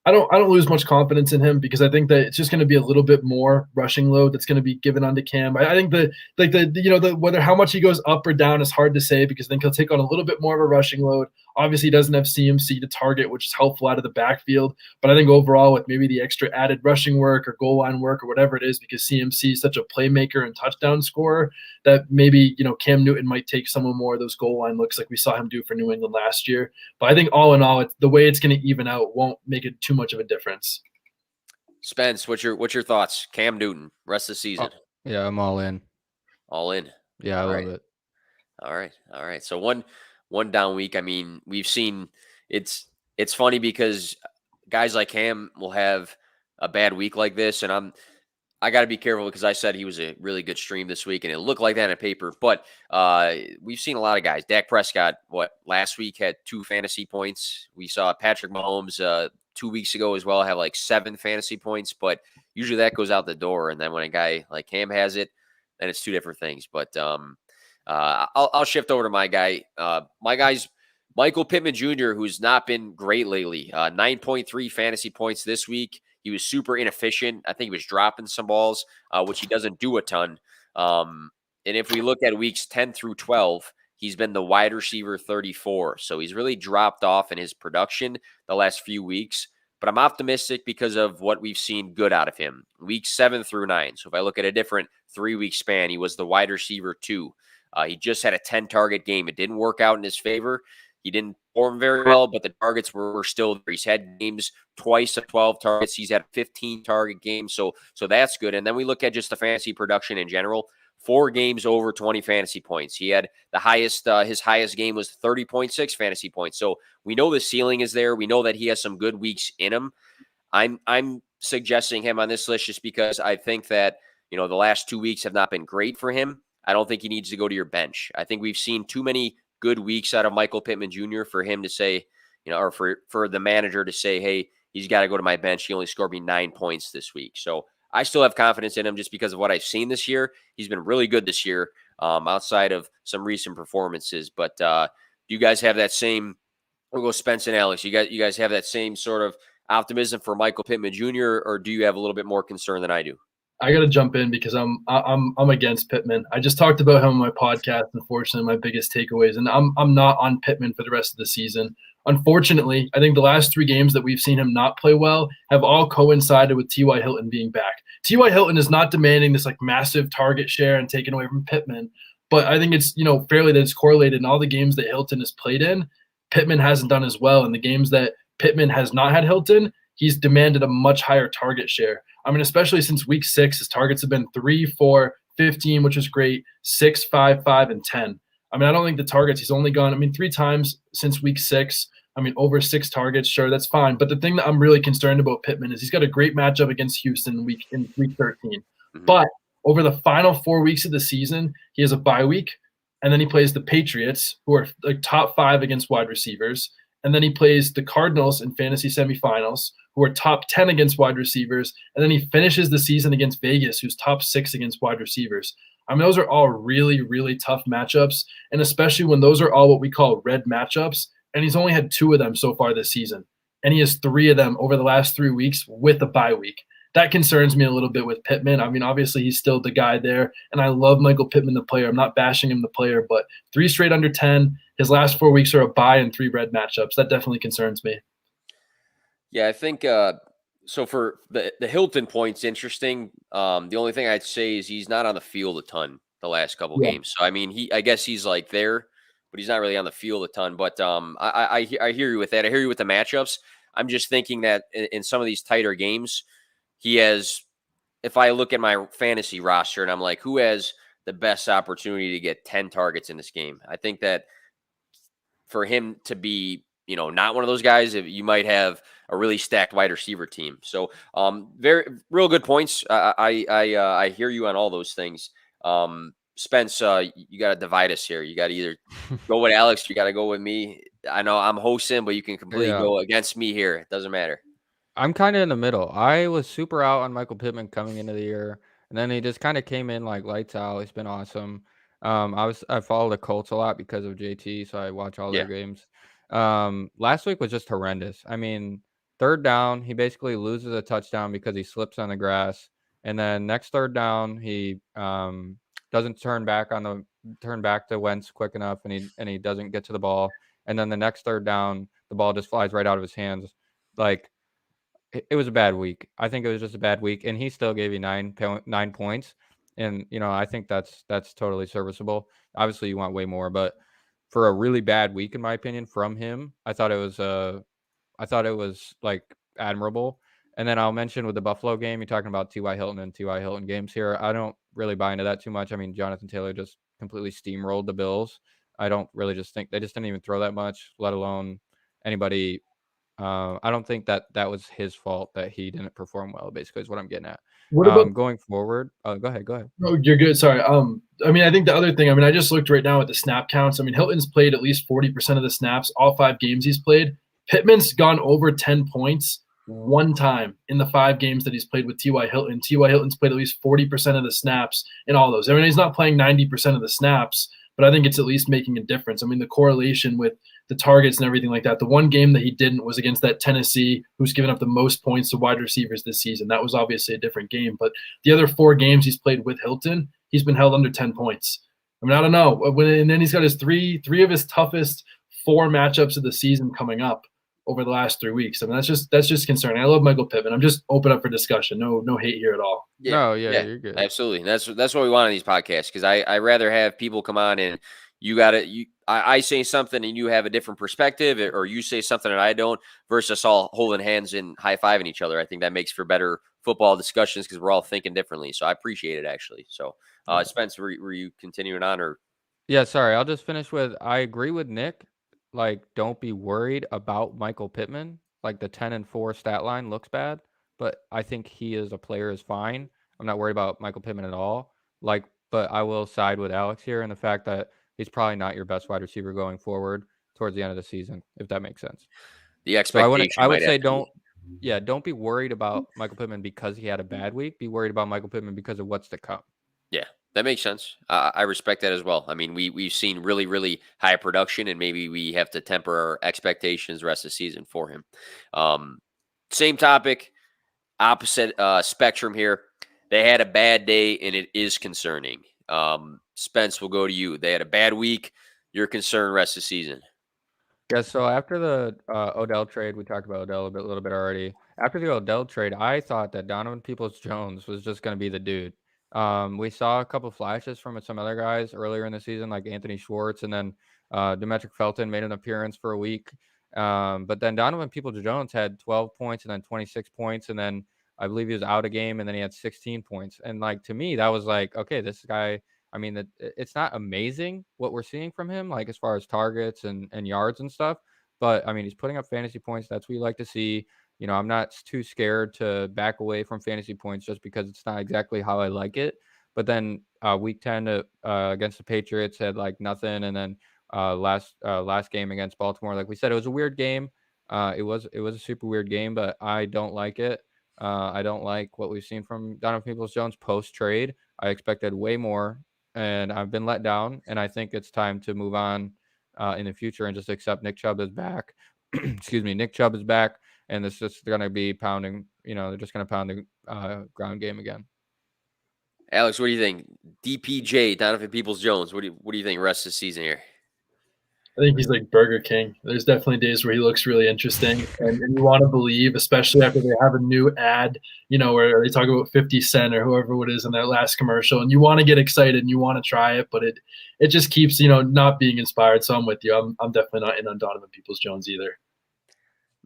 I don't lose much confidence in him because I think that it's just going to be a little bit more rushing load that's going to be given onto Cam. I think the whether how much he goes up or down is hard to say because I think he'll take on a little bit more of a rushing load. Obviously, he doesn't have CMC to target, which is helpful out of the backfield. But I think overall, with maybe the extra added rushing work or goal line work or whatever it is, because CMC is such a playmaker and touchdown scorer, that maybe Cam Newton might take some more of those goal line looks like we saw him do for New England last year. But I think all in all, the way it's going to even out won't make it too much of a difference. Spence, what's your thoughts? Cam Newton, rest of the season. Yeah, I'm all in. All in. Yeah, I love it. All right. So one down week. I mean, we've seen it's funny because guys like Cam will have a bad week like this, and I got to be careful because I said he was a really good stream this week, and it looked like that on paper. But we've seen a lot of guys. Dak Prescott, last week had 2 fantasy points. We saw Patrick Mahomes 2 weeks ago as well have like 7 fantasy points. But usually that goes out the door, and then when a guy like Cam has it, then it's 2 different things. But I'll shift over to my guy. My guy's Michael Pittman Jr., who's not been great lately. 9.3 fantasy points this week. He was super inefficient. I think he was dropping some balls, which he doesn't do a ton. And if we look at weeks 10 through 12, he's been the wide receiver 34. So he's really dropped off in his production the last few weeks. But I'm optimistic because of what we've seen good out of him. Weeks 7 through 9. So if I look at a different 3-week span, he was the wide receiver 2. He just had a 10-target game. It didn't work out in his favor. He didn't perform very well, but the targets were still there. He's had games twice of 12 targets. He's had 15-target games, so that's good. And then we look at just the fantasy production in general. 4 games over 20 fantasy points. He had the highest, his highest game was 30.6 fantasy points. So we know the ceiling is there. We know that he has some good weeks in him. I'm suggesting him on this list just because I think that, the last 2 weeks have not been great for him. I don't think he needs to go to your bench. I think we've seen too many good weeks out of Michael Pittman Jr. for him to say, or for the manager to say, hey, he's got to go to my bench. He only scored me 9 points this week. So I still have confidence in him just because of what I've seen this year. He's been really good this year outside of some recent performances. But do you guys have that same, we'll go Spence and Alex, you guys have that same sort of optimism for Michael Pittman Jr., or do you have a little bit more concern than I do? I got to jump in because I'm against Pittman. I just talked about him on my podcast. Unfortunately, my biggest takeaways, and I'm not on Pittman for the rest of the season. Unfortunately, I think the last 3 games that we've seen him not play well have all coincided with T.Y. Hilton being back. T.Y. Hilton is not demanding this massive target share and taken away from Pittman, but I think it's fairly that it's correlated in all the games that Hilton has played in. Pittman hasn't done as well in the games that Pittman has not had Hilton. He's demanded a much higher target share. I mean, especially since week 6, his targets have been 3, 4, 15, which is great, 6, 5, 5, and 10. I mean, I don't think the targets, he's only gone, 3 times since week 6. Over 6 targets, sure, that's fine. But the thing that I'm really concerned about Pittman is he's got a great matchup against Houston in week 13. Mm-hmm. But over the final 4 weeks of the season, he has a bye week, and then he plays the Patriots, who are top 5 against wide receivers. And then he plays the Cardinals in fantasy semifinals, who are top 10 against wide receivers. And then he finishes the season against Vegas, who's top 6 against wide receivers. Those are all really, really tough matchups, and especially when those are all what we call red matchups. And he's only had 2 of them so far this season. And he has 3 of them over the last 3 weeks with a bye week. That concerns me a little bit with Pittman. Obviously, he's still the guy there, and I love Michael Pittman, the player. I'm not bashing him, the player, but 3 straight under 10. His last 4 weeks are a bye and 3 red matchups. That definitely concerns me. Yeah, I think so. For the Hilton point's interesting. The only thing I'd say is he's not on the field a ton the last couple games. So I guess he's there, but he's not really on the field a ton. But I hear you with that. I hear you with the matchups. I'm just thinking that in some of these tighter games, he has. If I look at my fantasy roster and I'm like, who has the best opportunity to get 10 targets in this game? I think that for him to be, not one of those guys, if you might have a really stacked wide receiver team. So very real good points. I hear you on all those things. Spence, you got to divide us here. You got to either go with Alex, you got to go with me. I know I'm hosting, but you can completely go against me here. It doesn't matter. I'm kind of in the middle. I was super out on Michael Pittman coming into the year, and then he just kind of came in like lights out. He's been awesome. I follow the Colts a lot because of JT, so I watch all their games. Last week was just horrendous. Third down, he basically loses a touchdown because he slips on the grass. And then next third down, he doesn't turn back to Wentz quick enough, and he doesn't get to the ball. And then the next third down, the ball just flies right out of his hands. Like, it was a bad week. I think it was just a bad week, and he still gave you 9 points. And I think that's totally serviceable. Obviously, you want way more, but for a really bad week, in my opinion, from him, I thought it was like admirable. And then I'll mention with the Buffalo game, you're talking about T.Y. Hilton and T.Y. Hilton games here. I don't really buy into that too much. I mean, Jonathan Taylor just completely steamrolled the Bills. I don't really just think they just didn't even throw that much, let alone anybody. I don't think that was his fault that he didn't perform well, basically, is what I'm getting at. What about going forward? Go ahead. No, you're good. Sorry. I mean, I think the other thing, I just looked right now at the snap counts. I mean, Hilton's played at least 40% of the snaps, all 5 games he's played. Pittman's gone over 10 points one time in the 5 games that he's played with T.Y. Hilton. T.Y. Hilton's played at least 40% of the snaps in all those. I mean, he's not playing 90% of the snaps, but I think it's at least making a difference. I mean, the correlation with the targets and everything like that. The one game that he didn't was against that Tennessee, who's given up the most points to wide receivers this season. That was obviously a different game. But the other 4 games he's played with Hilton, he's been held under 10 points. I mean, I don't know. And then he's got his three of his toughest 4 matchups of the season coming up over the last 3 weeks. I mean, that's just concerning. I love Michael Pittman. I'm just open up for discussion. No hate here at all. Yeah, you're good. Absolutely. That's what we want on these podcasts, because I rather have people come on and I say something and you have a different perspective, or you say something and I don't, versus us all holding hands and high-fiving each other. I think that makes for better football discussions because we're all thinking differently. So I appreciate it, actually. So, Spence, were you continuing on? Or? Yeah, sorry. I'll just finish with, I agree with Nick. Like, don't be worried about Michael Pittman. Like, the 10-4 stat line looks bad, but I think he as a player is fine. I'm not worried about Michael Pittman at all. Like, but I will side with Alex here in the fact that he's probably not your best wide receiver going forward towards the end of the season, if that makes sense. The expectation. So I would say don't be worried about Michael Pittman because he had a bad week. Be worried about Michael Pittman because of what's to come. Yeah, that makes sense. I respect that as well. I mean, we've seen really, really high production, and maybe we have to temper our expectations the rest of the season for him. Same topic, opposite spectrum here. They had a bad day, and it is concerning. Spence, will go to you. They had a bad week. You're concerned rest of the season. Yeah, so after the Odell trade, we talked about Odell a little bit already. After the Odell trade, I thought that Donovan Peoples-Jones was just going to be the dude. We saw a couple flashes from some other guys earlier in the season, like Anthony Schwartz, and then Demetric Felton made an appearance for a week. But then Donovan Peoples-Jones had 12 points and then 26 points, and then I believe he was out a game, and then he had 16 points. And, like, to me, that was like, okay, this guy, I mean, it's not amazing what we're seeing from him, like as far as targets and yards and stuff. But, I mean, he's putting up fantasy points. That's what you like to see. I'm not too scared to back away from fantasy points just because it's not exactly how I like it. But then week 10 against the Patriots had like nothing. And then last game against Baltimore, like we said, it was a weird game. It was a super weird game, but I don't like it. I don't like what we've seen from Donovan Peoples-Jones post-trade. I expected way more, and I've been let down. And I think it's time to move on in the future and just accept Nick Chubb is back. Excuse me, Nick Chubb is back. And it's just going to be pounding, they're just going to pound the ground game again. Alex, what do you think? DPJ, Donovan Peoples-Jones, what do you think rest of the season here? I think he's like Burger King. There's definitely days where he looks really interesting, and you want to believe, especially after they have a new ad, where they talk about 50 Cent or whoever it is in that last commercial, and you want to get excited and you want to try it, but it just keeps, not being inspired. So I'm with you. I'm definitely not in on Donovan Peoples-Jones either.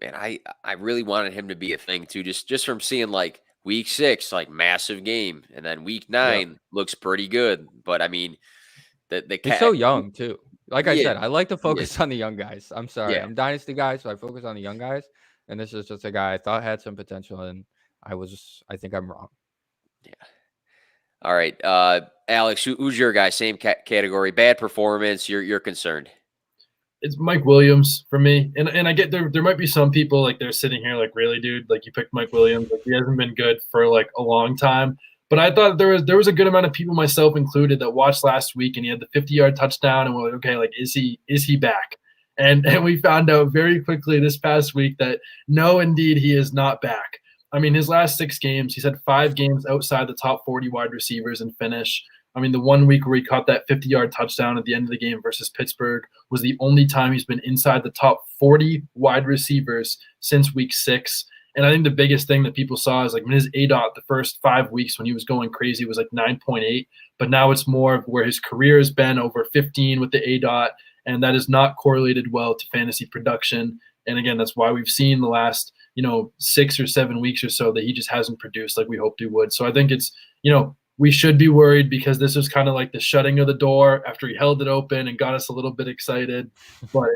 Man, I really wanted him to be a thing too, just from seeing like week 6, like massive game, and then week 9 looks pretty good. But I mean, he's so young too. Like I said, I like to focus on the young guys. I'm sorry, I'm dynasty guy, so I focus on the young guys. And this is just a guy I thought had some potential, and I think I'm wrong. Yeah. All right, Alex, who's your guy? Same category, bad performance. You're concerned. It's Mike Williams for me. And I get there might be some people like they're sitting here like, really, dude, like you picked Mike Williams. Like he hasn't been good for like a long time. But I thought there was a good amount of people, myself included, that watched last week and he had the 50-yard touchdown and we're like, okay, like is he back? And we found out very quickly this past week that no, indeed, he is not back. I mean, his last 6 games, he's had 5 games outside the top 40 wide receivers and finish. I mean, the 1 week where he caught that 50-yard touchdown at the end of the game versus Pittsburgh was the only time he's been inside the top 40 wide receivers since week 6. And I think the biggest thing that people saw is like when his ADOT the first 5 weeks when he was going crazy was like 9.8, but now it's more of where his career has been over 15 with the ADOT, and that is not correlated well to fantasy production. And again, that's why we've seen the last, 6 or 7 weeks or so that he just hasn't produced like we hoped he would. So I think it's, we should be worried because this was kind of like the shutting of the door after he held it open and got us a little bit excited. But,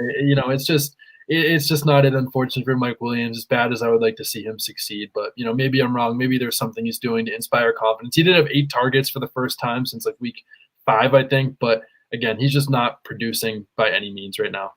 it's just not it, unfortunately, for Mike Williams, as bad as I would like to see him succeed. But, maybe I'm wrong. Maybe there's something he's doing to inspire confidence. He did have 8 targets for the first time since like week 5, I think. But, again, he's just not producing by any means right now.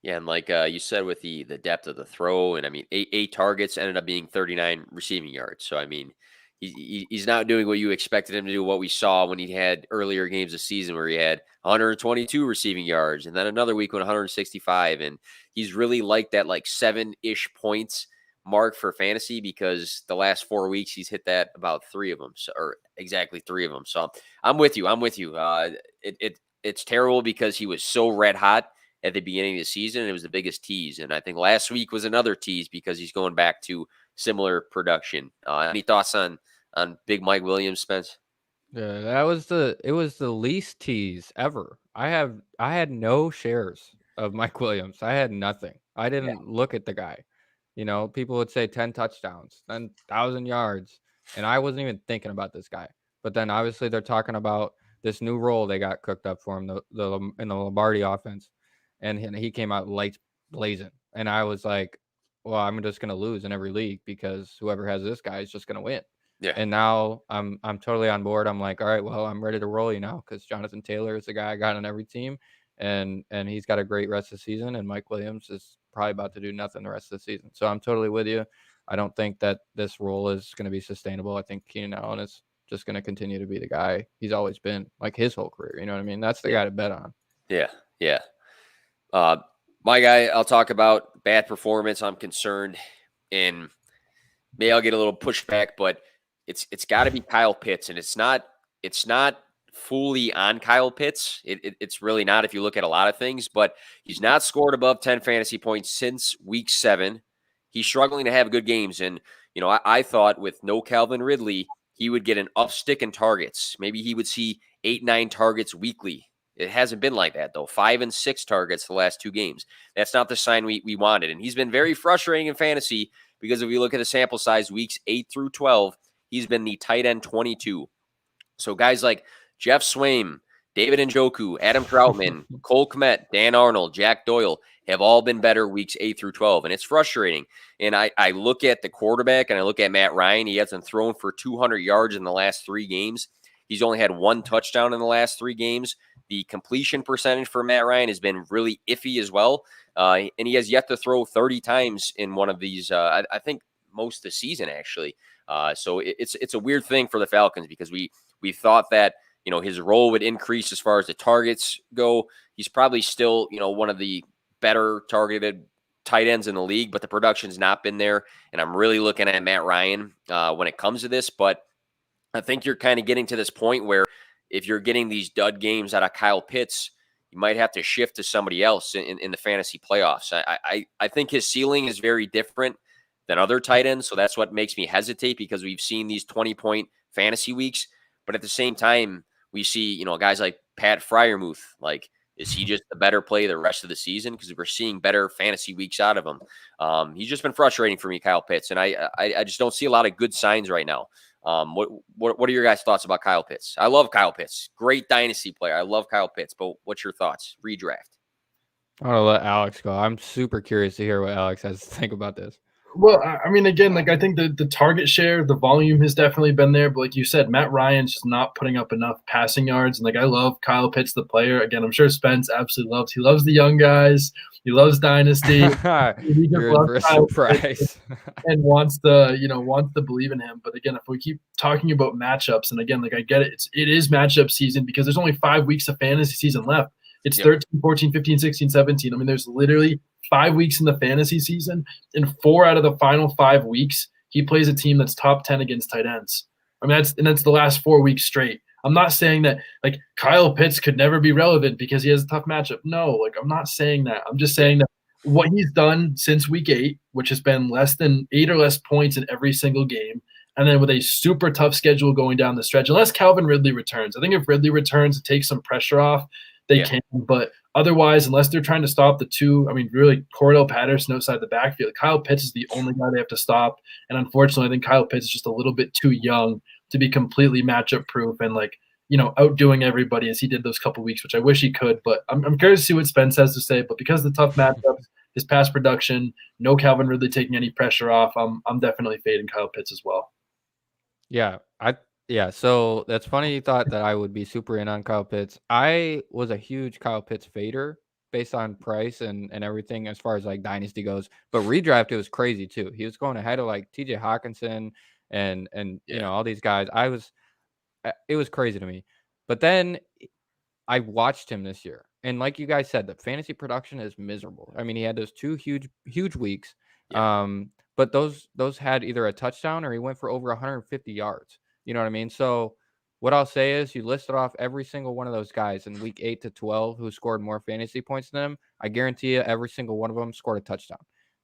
Yeah, and like you said with the depth of the throw, and I mean, 8 targets ended up being 39 receiving yards. So, I mean, he's not doing what you expected him to do, what we saw when he had earlier games of season where he had 122 receiving yards and then another week with 165. And he's really like that like 7-ish points mark for fantasy because the last 4 weeks he's hit that about 3 of them, or exactly 3 of them. So I'm with you. It's terrible because he was so red hot at the beginning of the season, and it was the biggest tease. And I think last week was another tease because he's going back to similar production. Any thoughts on Big Mike Williams, Spence? Yeah, it was the least tease ever. I had no shares of Mike Williams. I had nothing. I didn't look at the guy. People would say 10 touchdowns, 10,000 yards, and I wasn't even thinking about this guy. But then obviously they're talking about this new role they got cooked up for him, in the Lombardi offense, and he came out lights blazing, and I was like, well, I'm just going to lose in every league because whoever has this guy is just going to win. Yeah. And now I'm totally on board. I'm like, all right, well, I'm ready to roll you now because Jonathan Taylor is the guy I got on every team, and he's got a great rest of the season, and Mike Williams is probably about to do nothing the rest of the season. So I'm totally with you. I don't think that this role is going to be sustainable. I think Keenan Allen is just going to continue to be the guy he's always been, like his whole career. You know what I mean? That's the guy to bet on. Yeah. My guy, I'll talk about bad performance. I'm concerned, and maybe I'll get a little pushback, but it's got to be Kyle Pitts, and it's not fully on Kyle Pitts. It's really not if you look at a lot of things, but he's not scored above 10 fantasy points since week 7. He's struggling to have good games, and I thought with no Calvin Ridley, he would get an upstick in targets. Maybe he would see 8-9 targets weekly. It hasn't been like that, though. 5 and 6 targets the last 2 games. That's not the sign we wanted. And he's been very frustrating in fantasy because if you look at the sample size, weeks 8 through 12, he's been the tight end 22. So guys like Jeff Swaim, David Njoku, Adam Troutman, Cole Kmet, Dan Arnold, Jack Doyle have all been better weeks 8 through 12. And it's frustrating. And I look at the quarterback and I look at Matt Ryan. He hasn't thrown for 200 yards in the last 3 games. He's only had 1 touchdown in the last 3 games. The completion percentage for Matt Ryan has been really iffy as well. And he has yet to throw 30 times in one of these, I think most of the season, actually. So it's a weird thing for the Falcons because we thought that, his role would increase as far as the targets go. He's probably still, one of the better targeted tight ends in the league, but the production's not been there. And I'm really looking at Matt Ryan when it comes to this. But I think you're kind of getting to this point where if you're getting these dud games out of Kyle Pitts, you might have to shift to somebody else in the fantasy playoffs. I think his ceiling is very different than other tight ends, so that's what makes me hesitate because we've seen these 20-point fantasy weeks. But at the same time, we see, guys like Pat Freiermuth. Like, is he just a better play the rest of the season? Because we're seeing better fantasy weeks out of him. He's just been frustrating for me, Kyle Pitts, and I just don't see a lot of good signs right now. What are your guys' thoughts about Kyle Pitts? I love Kyle Pitts. Great dynasty player. I love Kyle Pitts, but what's your thoughts? Redraft. I'm going to let Alex go. I'm super curious to hear what Alex has to think about this. Well, I mean, again, like I think the target share, the volume has definitely been there. But like you said, Matt Ryan's just not putting up enough passing yards. And like I love Kyle Pitts, the player. Again, I'm sure Spence absolutely loves. He loves the young guys. He loves dynasty. He You're in for a surprise. And wants to believe in him. But again, if we keep talking about matchups, and again, like I get it, it is matchup season because there's only 5 weeks of fantasy season left. It's 13, 14, 15, 16, 17. I mean, there's literally 5 weeks in the fantasy season, and 4 out of the final 5 weeks, he plays a team that's top 10 against tight ends. I mean, that's the last 4 weeks straight. I'm not saying that like Kyle Pitts could never be relevant because he has a tough matchup. No, like I'm not saying that. I'm just saying that what he's done since week 8, which has been less than 8 or less points in every single game, and then with a super tough schedule going down the stretch, unless Calvin Ridley returns. I think if Ridley returns, it takes some pressure off. They can, but otherwise, unless they're trying to stop the two, I mean, really, Cordell Patterson outside the backfield, Kyle Pitts is the only guy they have to stop. And unfortunately, I think Kyle Pitts is just a little bit too young to be completely matchup proof and like, outdoing everybody as he did those couple weeks, which I wish he could. But I'm curious to see what Spence has to say. But because of the tough matchups, his pass production, no Calvin Ridley taking any pressure off, I'm definitely fading Kyle Pitts as well. Yeah, so that's funny you thought that I would be super in on Kyle Pitts. I was a huge Kyle Pitts fader based on price and everything as far as like dynasty goes. But redraft, it was crazy too. He was going ahead of like TJ Hawkinson and all these guys. It was crazy to me. But then I watched him this year. And like you guys said, the fantasy production is miserable. I mean, he had those 2 huge weeks. Yeah. But those had either a touchdown or he went for over 150 yards. You know what I mean? So what I'll say is you listed off every single one of those guys in week 8 to 12 who scored more fantasy points than him. I guarantee you every single one of them scored a touchdown.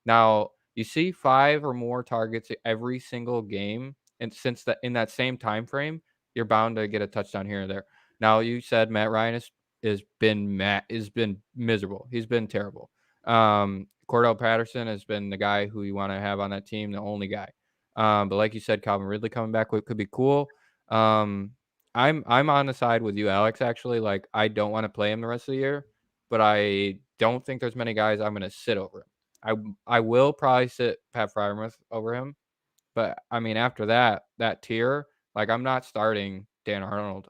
Now, you see 5 or more targets every single game. And since in that same time frame, you're bound to get a touchdown here and there. Now, you said Matt Ryan has been miserable. He's been terrible. Cordell Patterson has been the guy who you want to have on that team, the only guy. But like you said, Calvin Ridley coming back could be cool. I'm on the side with you, Alex, actually. Like, I don't want to play him the rest of the year, but I don't think there's many guys I'm going to sit over him. I will probably sit Pat Freiermuth over him. But, I mean, after that tier, like, I'm not starting Dan Arnold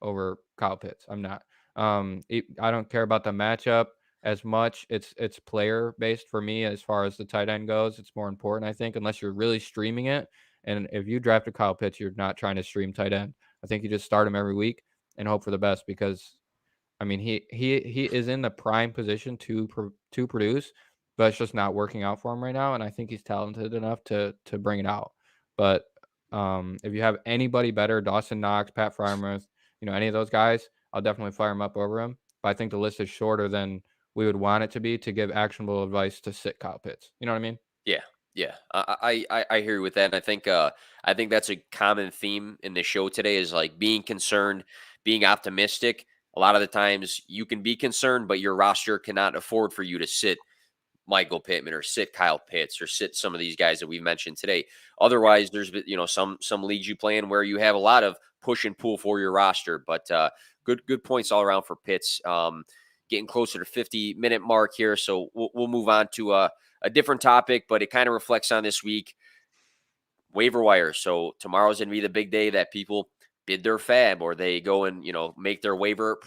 over Kyle Pitts. I'm not. I don't care about the matchup as much. It's player based for me as far as the tight end goes. It's more important, I think, unless you're really streaming it. And if you drafted Kyle Pitts, you're not trying to stream tight end. I think you just start him every week and hope for the best because, I mean, he is in the prime position to produce, but it's just not working out for him right now. And I think he's talented enough to bring it out. But if you have anybody better, Dawson Knox, Pat Freiermuth, any of those guys, I'll definitely fire him up over him. But I think the list is shorter than we would want it to be to give actionable advice to sit Kyle Pitts. You know what I mean? Yeah. I hear you with that. And I think that's a common theme in the show today is like being concerned, being optimistic. A lot of the times you can be concerned, but your roster cannot afford for you to sit Michael Pittman or sit Kyle Pitts or sit some of these guys that we've mentioned today. Otherwise, there's some leagues you play in where you have a lot of push and pull for your roster. But good points all around for Pitts. Getting closer to 50-minute mark here, so we'll move on to a different topic, but it kind of reflects on this week. Waiver wire. So tomorrow's going to be the big day that people bid their fab or they go and, make their waiver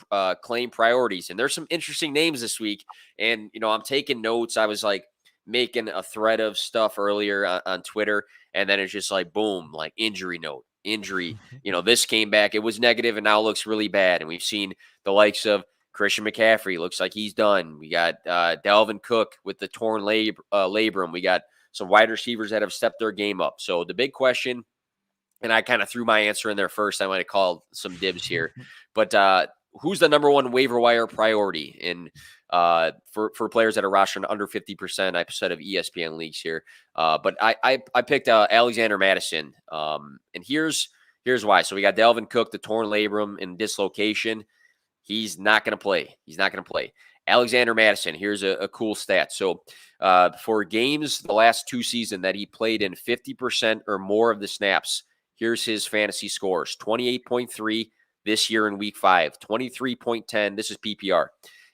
claim priorities. And there's some interesting names this week. And, I'm taking notes. I was like making a thread of stuff earlier on Twitter. And then it's just like, boom, like injury. This came back. It was negative and now looks really bad. And we've seen the likes of Christian McCaffrey. Looks like he's done. We got Dalvin Cook with the torn labrum. We got some wide receivers that have stepped their game up. So the big question, and I kind of threw my answer in there first. I might have called some dibs here. But who's the number one waiver wire priority for players that are rostered under 50%? I said of ESPN leagues here. But I picked Alexander Madison. And here's why. So we got Dalvin Cook, the torn labrum and dislocation. He's not going to play. Alexander Madison, here's a cool stat. So for games the last 2 seasons that he played in 50% or more of the snaps, here's his fantasy scores. 28.3 this year in week 5, 23.10. This is PPR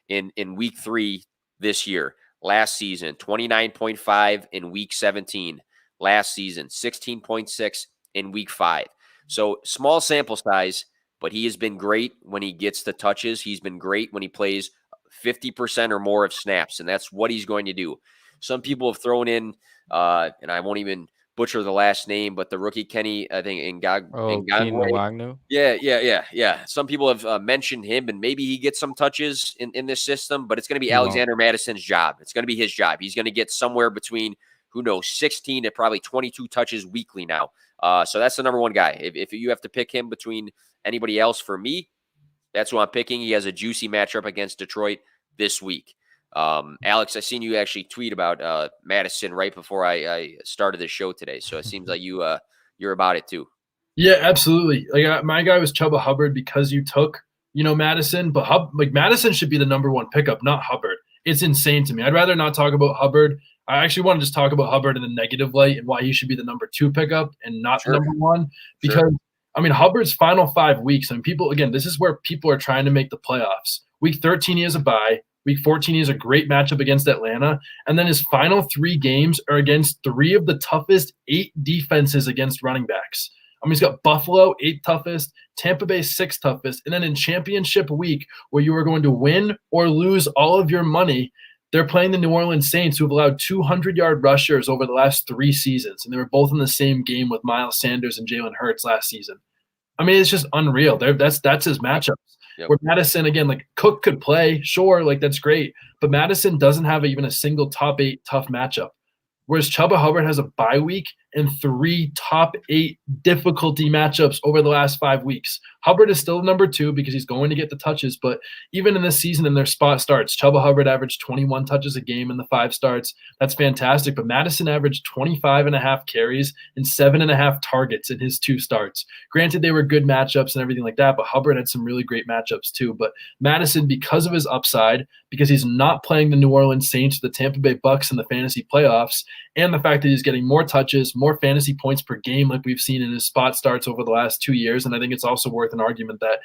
in week 3 this year. Last season, 29.5 in week 17. Last season, 16.6 in week 5. So small sample size, but he has been great when he gets the touches. He's been great when he plays 50% or more of snaps, and that's what he's going to do. Some people have thrown in, and I won't even butcher the last name, but the rookie Kenny, I think Keen Ngangwe. Nwagnu. Yeah. Some people have mentioned him, and maybe he gets some touches in this system, but it's going to be Alexander Madison's job. It's going to be his job. He's going to get somewhere between, 16 to probably 22 touches weekly now. So that's the number one guy. If you have to pick him between anybody else, for me, that's who I'm picking. He has a juicy matchup against Detroit this week. Alex, I seen you actually tweet about Madison right before I started the show today. So it seems like you're about it too. Yeah, absolutely. Like my guy was Chuba Hubbard because you took, Madison, but Madison should be the number one pickup, not Hubbard. It's insane to me. I'd rather not talk about Hubbard. I actually want to just talk about Hubbard in the negative light and why he should be the number 2 pickup and not the number 1. Because Hubbard's final 5 weeks. People, again, this is where people are trying to make the playoffs. Week 13, he has a bye. Week 14, he has a great matchup against Atlanta. And then his final 3 games are against 3 of the toughest 8 defenses against running backs. He's got Buffalo, 8th toughest, Tampa Bay, 6th toughest. And then in championship week, where you are going to win or lose all of your money, they're playing the New Orleans Saints, who have allowed 200-yard rushers over the last 3 seasons. And they were both in the same game with Miles Sanders and Jalen Hurts last season. It's just unreal. That's his matchups. Yep. Where Madison, again, like Cook could play, sure, like that's great. But Madison doesn't have even a single top 8 tough matchup. Whereas Chuba Hubbard has a bye week and 3 top 8 difficulty matchups over the last 5 weeks. Hubbard is still number 2 because he's going to get the touches, but even in this season in their spot starts, Chuba Hubbard averaged 21 touches a game in the 5 starts. That's fantastic, but Madison averaged 25.5 carries and 7.5 targets in his 2 starts. Granted, they were good matchups and everything like that, but Hubbard had some really great matchups too. But Madison, because of his upside, because he's not playing the New Orleans Saints or the Tampa Bay Bucks in the fantasy playoffs, and the fact that he's getting more touches, more fantasy points per game like we've seen in his spot starts over the last 2 years. And I think it's also worth an argument that,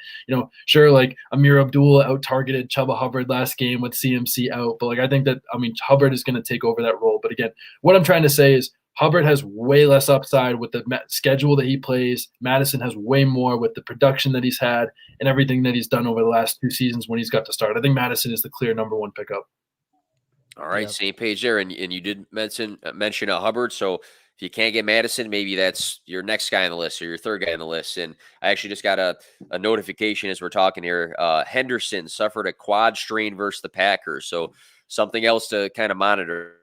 sure, like Amir Abdullah out-targeted Chuba Hubbard last game with CMC out. But I think that, Hubbard is going to take over that role. But again, what I'm trying to say is Hubbard has way less upside with the schedule that he plays. Madison has way more with the production that he's had and everything that he's done over the last 2 seasons when he's got to start. I think Madison is the clear number 1 pickup. All right, Same page there. And you did mention Hubbard. So if you can't get Madison, maybe that's your next guy on the list or your 3rd guy on the list. And I actually just got a notification as we're talking here. Henderson suffered a quad strain versus the Packers. So something else to kind of monitor.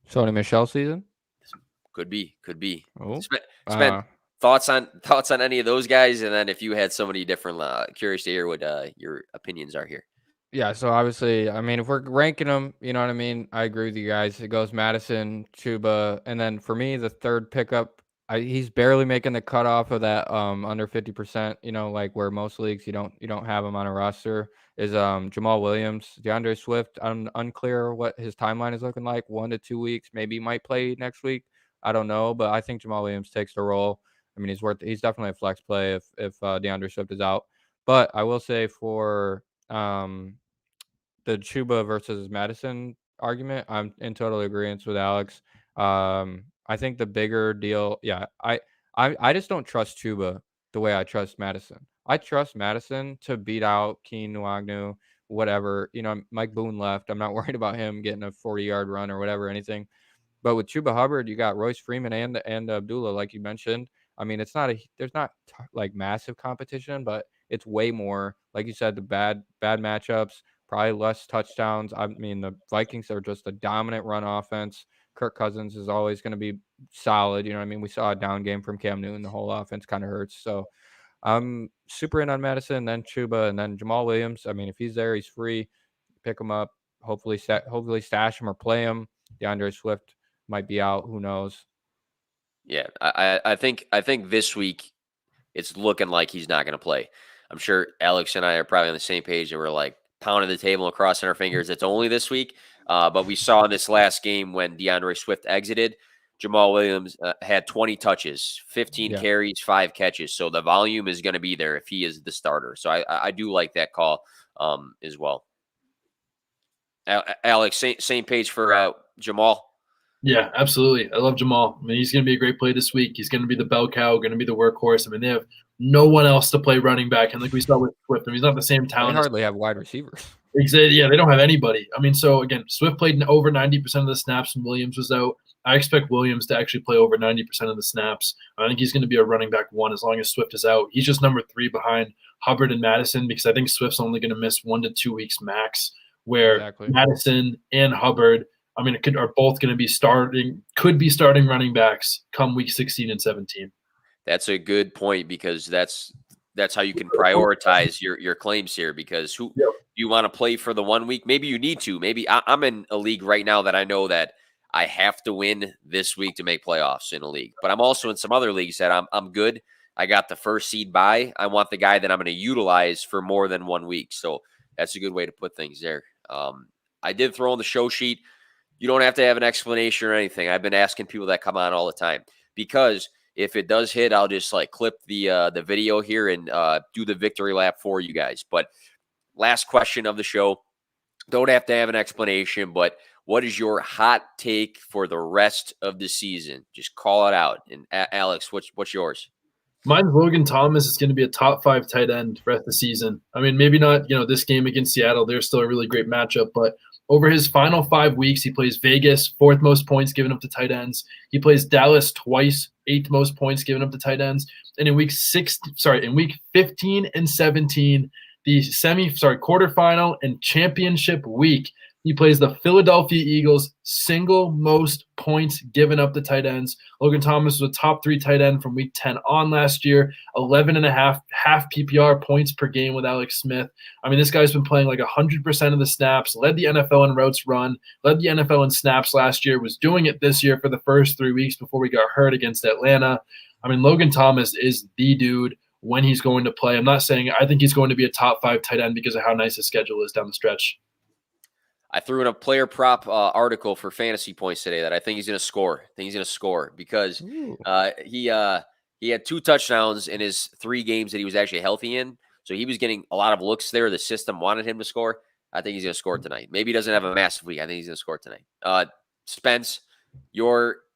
Sony Michel season? Could be. Oh. Spent thoughts on any of those guys? And then if you had somebody different, curious to hear what your opinions are here. Yeah, so obviously, if we're ranking them, you know what I mean? I agree with you guys. It goes Madison, Chuba, and then for me, the 3rd pickup, he's barely making the cutoff of that under 50%, like where most leagues you don't have him on a roster, is Jamal Williams. DeAndre Swift, I'm unclear what his timeline is looking like, 1 to 2 weeks. Maybe he might play next week. I don't know, but I think Jamal Williams takes the role. He's definitely a flex play if DeAndre Swift is out. But I will say for the Chuba versus Madison argument, I'm in total agreement with Alex. I think the bigger deal, I just don't trust Chuba the way I trust Madison. I trust Madison to beat out Keen Nwagnu, whatever. Mike Boone left. I'm not worried about him getting a 40-yard run or whatever, anything. But with Chuba Hubbard, you got Royce Freeman and Abdullah, like you mentioned. There's not massive competition, but it's way more, like you said, the bad matchups, probably less touchdowns. The Vikings are just a dominant run offense. Kirk Cousins is always going to be solid. We saw a down game from Cam Newton. The whole offense kind of hurts. So I'm super in on Madison, then Chuba, and then Jamal Williams. If he's there, he's free. Pick him up. Hopefully stash him or play him. DeAndre Swift might be out. Who knows? Yeah, I think this week it's looking like he's not going to play. I'm sure Alex and I are probably on the same page, and we're like pounding the table and crossing our fingers. It's only this week. But we saw in this last game when DeAndre Swift exited, Jamal Williams had 20 touches, 15 carries, 5 catches. So the volume is going to be there if he is the starter. So I do like that call as well. Alex, same page for Jamal? Yeah, absolutely. I love Jamal. He's going to be a great play this week. He's going to be the bell cow, going to be the workhorse. They have no one else to play running back. And like we saw with Swift, he's not the same talent. They hardly have wide receivers. Exactly. Yeah, they don't have anybody. So again, Swift played over 90% of the snaps when Williams was out. I expect Williams to actually play over 90% of the snaps. I think he's going to be a running back 1 as long as Swift is out. He's just number 3 behind Hubbard and Madison because I think Swift's only going to miss 1 to 2 weeks max, where Madison and Hubbard, are both going to could be starting running backs come week 16 and 17. That's a good point because that's how you can prioritize your claims here, because you want to play for the 1 week. Maybe you need to. Maybe I'm in a league right now that I know that I have to win this week to make playoffs in a league. But I'm also in some other leagues that I'm good. I got the first seed bye. I want the guy that I'm going to utilize for more than 1 week. So that's a good way to put things there. I did throw in the show sheet. You don't have to have an explanation or anything. I've been asking people that come on all the time, because if it does hit, I'll just clip the video here and do the victory lap for you guys. But last question of the show. Don't have to have an explanation, but what is your hot take for the rest of the season? Just call it out. And Alex, what's yours? Mine's Logan Thomas is going to be a top 5 tight end for the rest of the season. Maybe not, this game against Seattle. They're still a really great matchup, but over his final 5 weeks, he plays Vegas, 4th most points given up to tight ends. He plays Dallas twice, 8th most points given up to tight ends. And in week 15 and 17, the quarterfinal and championship week, he plays the Philadelphia Eagles, single most points given up to tight ends. Logan Thomas was a top 3 tight end from week 10 on last year, 11.5 half PPR points per game with Alex Smith. This guy's been playing like 100% of the snaps, led the NFL in routes run, led the NFL in snaps last year, was doing it this year for the first 3 weeks before we got hurt against Atlanta. Logan Thomas is the dude when he's going to play. I'm not saying I think he's going to be a top 5 tight end because of how nice his schedule is down the stretch. I threw in a player prop article for fantasy points today that I think he's going to score. Because he had 2 touchdowns in his 3 games that he was actually healthy in. So he was getting a lot of looks there. The system wanted him to score. I think he's going to score tonight. Maybe he doesn't have a massive week. I think he's going to score tonight. Spence,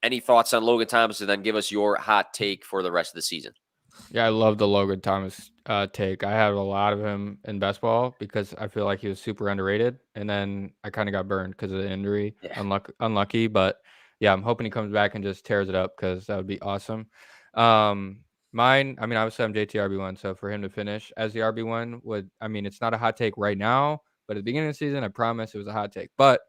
any thoughts on Logan Thomas, and then give us your hot take for the rest of the season? Yeah, I love the Logan Thomas take. I have a lot of him in best ball because I feel like he was super underrated, and then I kind of got burned because of the injury. Yeah. Unlucky, but yeah, I'm hoping he comes back and just tears it up because that would be awesome. Mine, obviously I'm JT RB1, so for him to finish as the RB1 it's not a hot take right now, but at the beginning of the season, I promise it was a hot take. But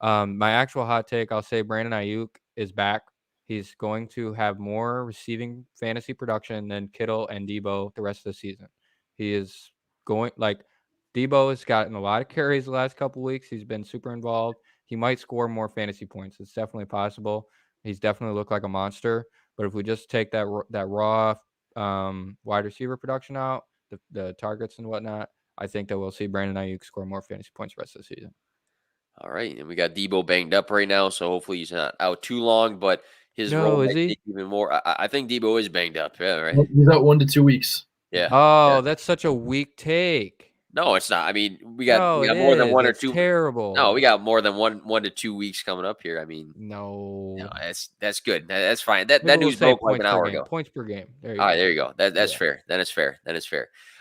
my actual hot take, I'll say Brandon Nyuk is back. He's going to have more receiving fantasy production than Kittle and Debo the rest of the season. He is going Debo has gotten a lot of carries the last couple weeks. He's been super involved. He might score more fantasy points. It's definitely possible. He's definitely looked like a monster. But if we just take that raw wide receiver production out, the targets and whatnot, I think that we'll see Brandon Nyuk score more fantasy points the rest of the season. All right, and we got Debo banged up right now, so hopefully he's not out too long. But his role might take even more. I think Debo is banged up. Yeah, right. He's out 1 to 2 weeks. Yeah. Oh, that's such a weak take. No, it's not. We got more than 1 or 2. Terrible. No, we got more than 1 to 2 weeks coming up here. No, that's good. That's fine. That news broke like an hour ago. Points per game. All right, there you go. That's fair. That is fair.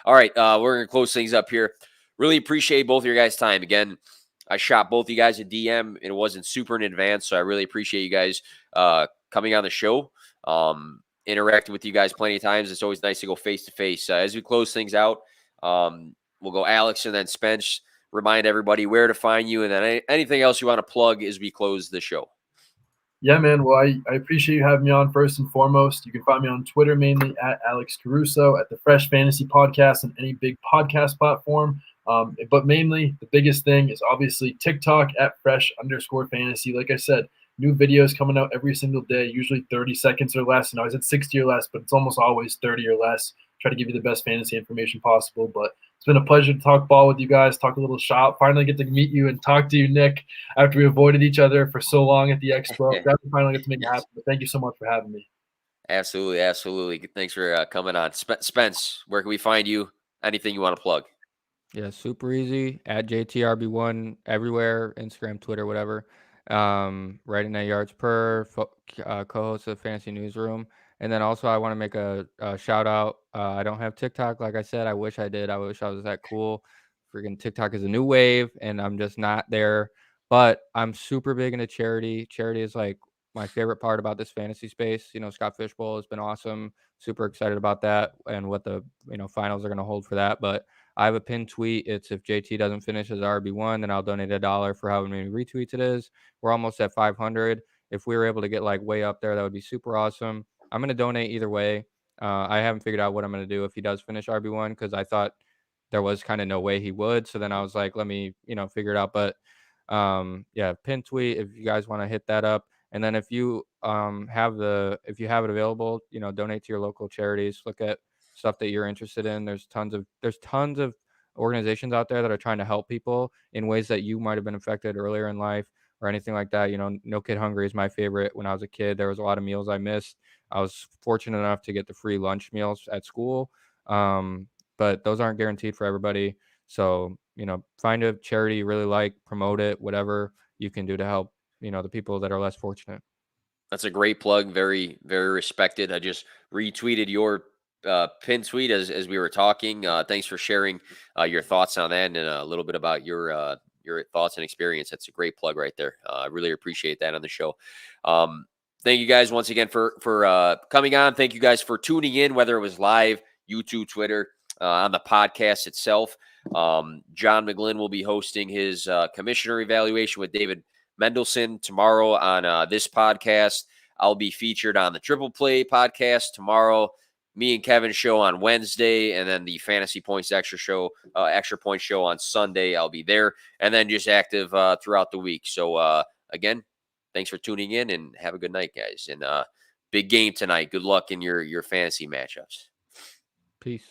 All right, we're gonna close things up here. Really appreciate both of your guys' time. Again, I shot both of you guys a DM, and it wasn't super in advance, so I really appreciate you guys coming on the show. Interacted with you guys plenty of times. It's always nice to go face to face. As we close things out, we'll go Alex and then Spence. Remind everybody where to find you, and then anything else you want to plug as we close the show. Yeah, man. Well, I appreciate you having me on first and foremost. You can find me on Twitter mainly at Alex Caruso, at the Fresh Fantasy Podcast, and any big podcast platform. But mainly the biggest thing is obviously TikTok at fresh_fantasy. Like I said, new videos coming out every single day, usually 30 seconds or less. I was at 60 or less, but it's almost always 30 or less. Try to give you the best fantasy information possible. But it's been a pleasure to talk ball with you guys, talk a little shop, finally get to meet you and talk to you, Nick, after we avoided each other for so long at the Expo. Glad we finally get to make it happen. But thank you so much for having me. Absolutely. Thanks for coming on. Spence, where can we find you? Anything you want to plug? Yeah, super easy. At JTRB1 everywhere, Instagram, Twitter, whatever. Writing at yards per, co-host of Fantasy Newsroom. And then also I want to make a shout out. I don't have TikTok. Like I said, I wish I did. I wish I was that cool. Freaking TikTok is a new wave and I'm just not there. But I'm super big into charity. Charity is like my favorite part about this fantasy space. Scott Fishbowl has been awesome. Super excited about that and what the finals are going to hold for that. But I have a pinned tweet. It's if JT doesn't finish as RB1, then I'll donate $1 for however many retweets it is. We're almost at 500. If we were able to get like way up there, that would be super awesome. I'm going to donate either way. I haven't figured out what I'm going to do if he does finish RB1 because I thought there was kind of no way he would. So then I was like, let me, figure it out. But yeah, pin tweet if you guys want to hit that up. And then if you have it available, donate to your local charities. Look at stuff that you're interested in. There's tons of organizations out there that are trying to help people in ways that you might have been affected earlier in life or anything like that. No Kid Hungry is my favorite. When I was a kid, there was a lot of meals I missed. I was fortunate enough to get the free lunch meals at school. But those aren't guaranteed for everybody. So, find a charity you really like, promote it, whatever you can do to help, the people that are less fortunate. That's a great plug. Very, very respected. I just retweeted your pin tweet as we were talking. Thanks for sharing your thoughts on that and a little bit about your thoughts and experience. That's a great plug right there. I really appreciate that on the show. Thank you guys once again for coming on. Thank you guys for tuning in, whether it was live, YouTube, Twitter, on the podcast itself. John McGlynn will be hosting his commissioner evaluation with David Mendelson tomorrow on this podcast. I'll be featured on the Triple Play podcast tomorrow. Me and Kevin show on Wednesday, and then the Fantasy Points Extra Point show on Sunday. I'll be there, and then just active throughout the week. So again, thanks for tuning in, and have a good night, guys. And big game tonight. Good luck in your fantasy matchups. Peace.